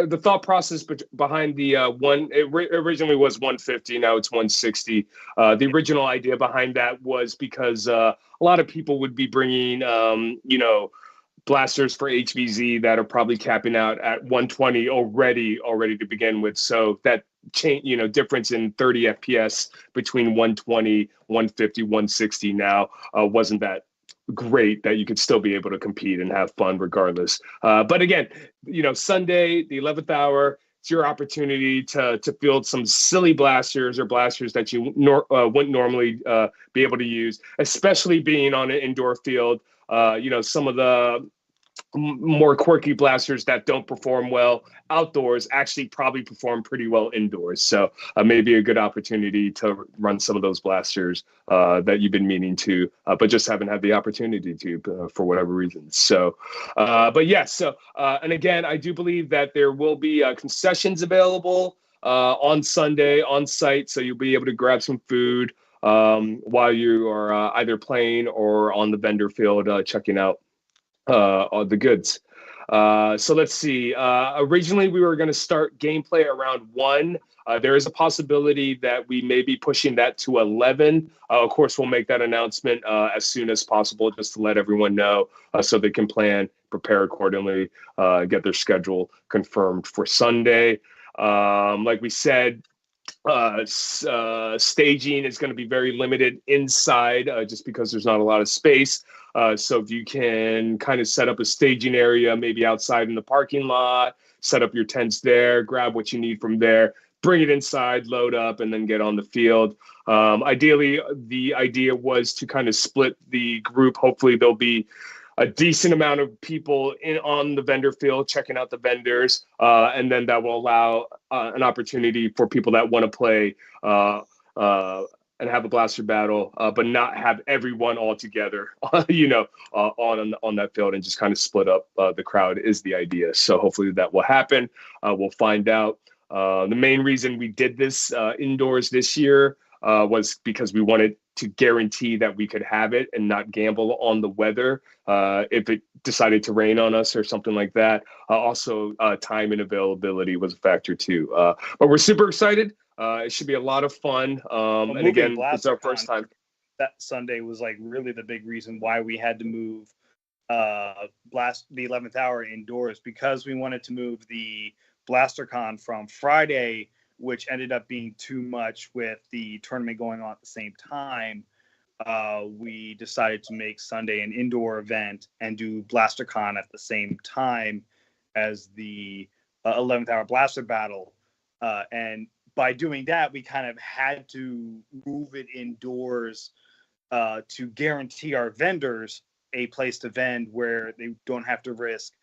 [SPEAKER 1] the thought process behind the originally was 150. Now it's 160. The original idea behind that was because a lot of people would be bringing, blasters for HVZ that are probably capping out at 120 already to begin with. So that difference in 30 FPS between 120, 150, 160 now wasn't that great, that you could still be able to compete and have fun regardless. But again, Sunday, the 11th hour, it's your opportunity to field some silly blasters or blasters that you wouldn't normally be able to use, especially being on an indoor field. Some of the more quirky blasters that don't perform well outdoors actually probably perform pretty well indoors. So maybe a good opportunity to run some of those blasters that you've been meaning to, but just haven't had the opportunity to for whatever reason. So, but yes. So, and again, I do believe that there will be concessions available on Sunday on site. So you'll be able to grab some food while you are either playing or on the vendor field checking out the goods. So let's see. Originally, we were going to start gameplay around 1. There is a possibility that we may be pushing that to 11. Of course, we'll make that announcement as soon as possible, just to let everyone know so they can prepare accordingly, get their schedule confirmed for Sunday. Like we said, staging is going to be very limited inside just because there's not a lot of space. So if you can kind of set up a staging area, maybe outside in the parking lot, set up your tents there, grab what you need from there, bring it inside, load up, and then get on the field. Ideally, the idea was to kind of split the group. Hopefully there'll be a decent amount of people on the vendor field checking out the vendors, and then that will allow an opportunity for people that want to play and have a blaster battle, but not have everyone all together, on that field, and just kind of split up the crowd is the idea. So hopefully that will happen. We'll find out. The main reason we did this indoors this year was because we wanted to guarantee that we could have it and not gamble on the weather if it decided to rain on us or something like that. Also, time and availability was a factor too. But we're super excited. It should be a lot of fun. And again, it's our first time.
[SPEAKER 4] That Sunday was like really the big reason why we had to move the 11th hour indoors, because we wanted to move the BlasterCon from Friday, which ended up being too much with the tournament going on at the same time. We decided to make Sunday an indoor event and do BlasterCon at the same time as the 11th hour blaster battle. And by doing that, we kind of had to move it indoors to guarantee our vendors a place to vend where they don't have to risk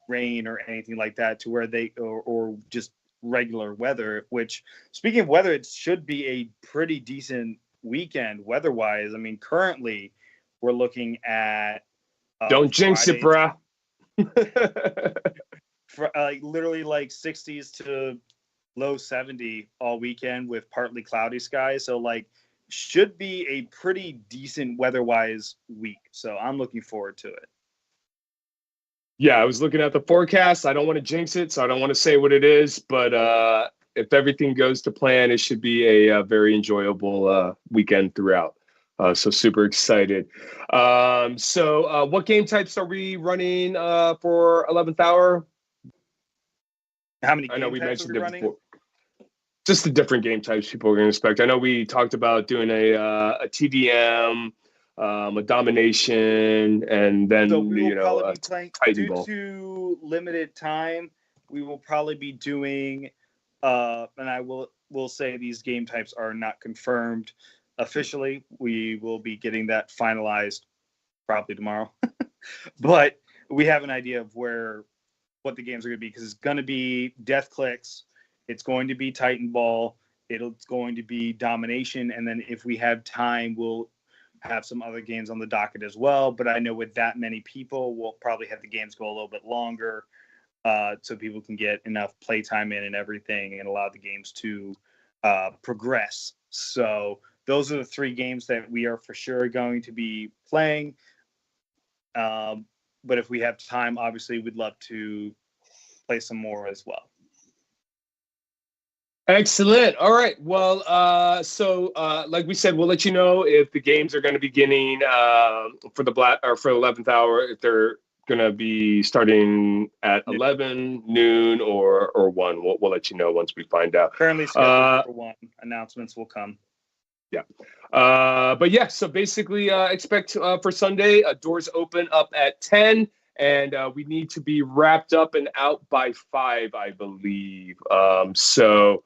[SPEAKER 4] rain or anything like that, to where they or just regular weather. Which, speaking of weather, it should be a pretty decent weekend weather-wise. I mean, currently we're looking at
[SPEAKER 1] don't jinx it, bruh.
[SPEAKER 4] For, literally like 60s to low 70 all weekend with partly cloudy skies. So like should be a pretty decent weather-wise week. So I'm looking forward to it.
[SPEAKER 1] Yeah, I was looking at the forecast. I don't want to jinx it, so I don't want to say what it is. But if everything goes to plan, it should be a very enjoyable weekend throughout. So super excited. So what game types are we running for 11th hour?
[SPEAKER 4] How many
[SPEAKER 1] I know we
[SPEAKER 4] game types
[SPEAKER 1] mentioned
[SPEAKER 4] are we
[SPEAKER 1] it
[SPEAKER 4] running?
[SPEAKER 1] before. Just the different game types people are going to expect. I know we talked about doing a TDM, a domination, and then
[SPEAKER 4] So we will probably
[SPEAKER 1] a
[SPEAKER 4] be playing,
[SPEAKER 1] Titan
[SPEAKER 4] due
[SPEAKER 1] Ball.
[SPEAKER 4] to limited time, we will probably be doing and I will say these game types are not confirmed officially. We will be getting that finalized probably tomorrow. But we have an idea of what the games are going to be, because it's going to be Death Clicks, it's going to be Titan Ball, it's going to be Domination, and then if we have time, we'll have some other games on the docket as well. But I know with that many people, we'll probably have the games go a little bit longer, so people can get enough playtime in and everything, and allow the games to progress. So those are the 3 games that we are for sure going to be playing. But if we have time, obviously, we'd love to play some more as well.
[SPEAKER 1] Excellent. All right. Well, so like we said, we'll let you know if the games are going to be beginning for the 11th hour, if they're going to be starting at 11, noon, or 1. We'll let you know once we find out.
[SPEAKER 4] Currently scheduled for 1. Announcements will come.
[SPEAKER 1] Yeah. But yeah, so basically expect for Sunday, doors open up at 10, and we need to be wrapped up and out by 5, I believe. So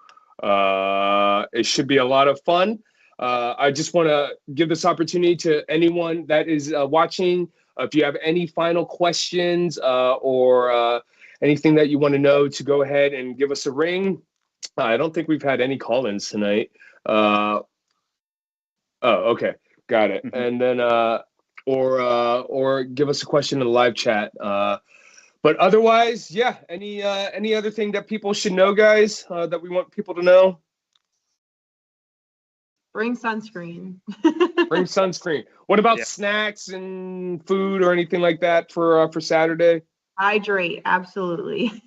[SPEAKER 1] it should be a lot of fun. I just want to give this opportunity to anyone that is watching. If you have any final questions or anything that you want to know, to go ahead and give us a ring. I don't think we've had any call-ins tonight. Oh, okay. Got it. And then, or give us a question in the live chat. But otherwise, yeah, any other thing that people should know, guys, that we want people to know?
[SPEAKER 3] Bring sunscreen.
[SPEAKER 1] Bring sunscreen. What about snacks and food or anything like that for Saturday?
[SPEAKER 3] Hydrate, absolutely.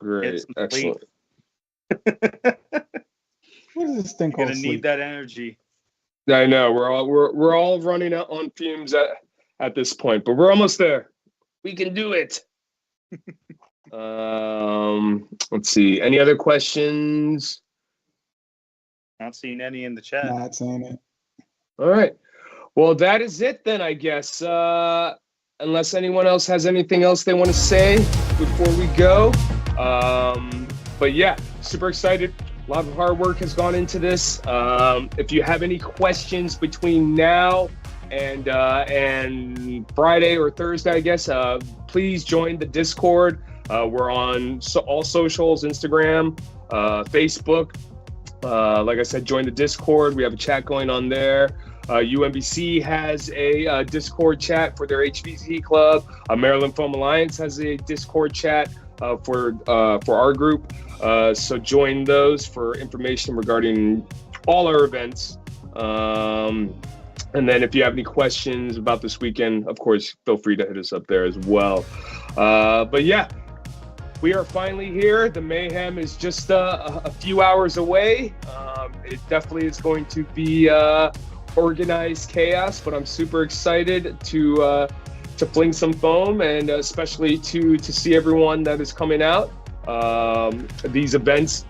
[SPEAKER 1] Great. Excellent.
[SPEAKER 2] What is this thing
[SPEAKER 4] You're
[SPEAKER 2] called?
[SPEAKER 4] gonna need that energy.
[SPEAKER 1] I know we're all running out on fumes at this point, but we're almost there. We can do it. Let's see. Any other questions?
[SPEAKER 4] Not seeing any in the chat.
[SPEAKER 2] Not saying it.
[SPEAKER 1] All right. Well, that is it then, I guess. Unless anyone else has anything else they want to say before we go. But yeah, super excited. A lot of hard work has gone into this. If you have any questions between now and Friday or Thursday, I guess, please join the Discord. We're on all socials, Instagram, Facebook. Like I said, join the Discord. We have a chat going on there. UMBC has a Discord chat for their HVZ club. Maryland Foam Alliance has a Discord chat for our group. So join those for information regarding all our events. And then if you have any questions about this weekend, of course, feel free to hit us up there as well. But yeah, we are finally here. The Mayhem is just a few hours away. It definitely is going to be organized chaos, but I'm super excited to fling some foam, and especially to see everyone that is coming out. These events,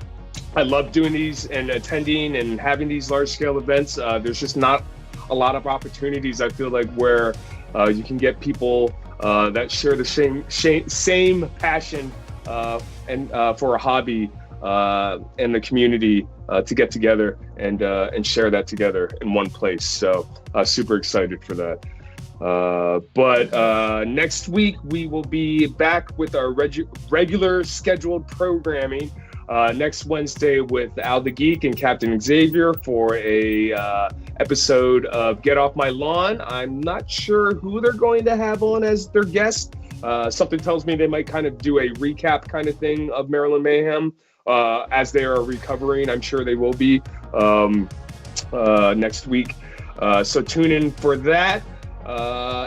[SPEAKER 1] I love doing these and attending and having these large-scale events. There's just not a lot of opportunities, I feel like, where you can get people that share the same passion and for a hobby and the community to get together and share that together in one place. So super excited for that. But next week we will be back with our regular scheduled programming. Next Wednesday with Al the Geek and Captain Xavier for a episode of Get Off My Lawn. I'm not sure who they're going to have on as their guest. Something tells me they might kind of do a recap kind of thing of Maryland Mayhem as they are recovering. I'm sure they will be next week. So tune in for that.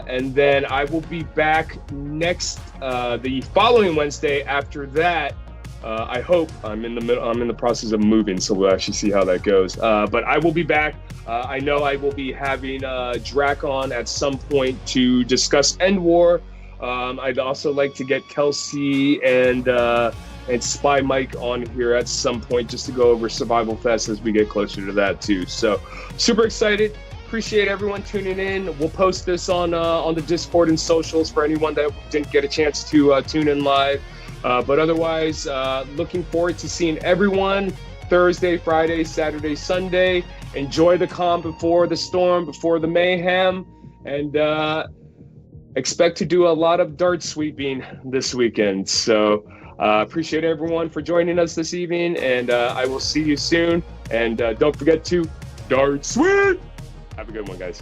[SPEAKER 1] And then I will be back the following Wednesday after that. I hope. I'm in the process of moving, so we'll actually see how that goes. But I will be back. I know I will be having Drac on at some point to discuss End War. I'd also like to get Kelsey and Spy Mike on here at some point just to go over Survival Fest as we get closer to that too. So super excited. Appreciate everyone tuning in. We'll post this on the Discord and socials for anyone that didn't get a chance to tune in live. But otherwise, looking forward to seeing everyone Thursday, Friday, Saturday, Sunday. Enjoy the calm before the storm, before the mayhem, and expect to do a lot of dart sweeping this weekend. So appreciate everyone for joining us this evening, and I will see you soon. And don't forget to dart sweep. Have a good one, guys.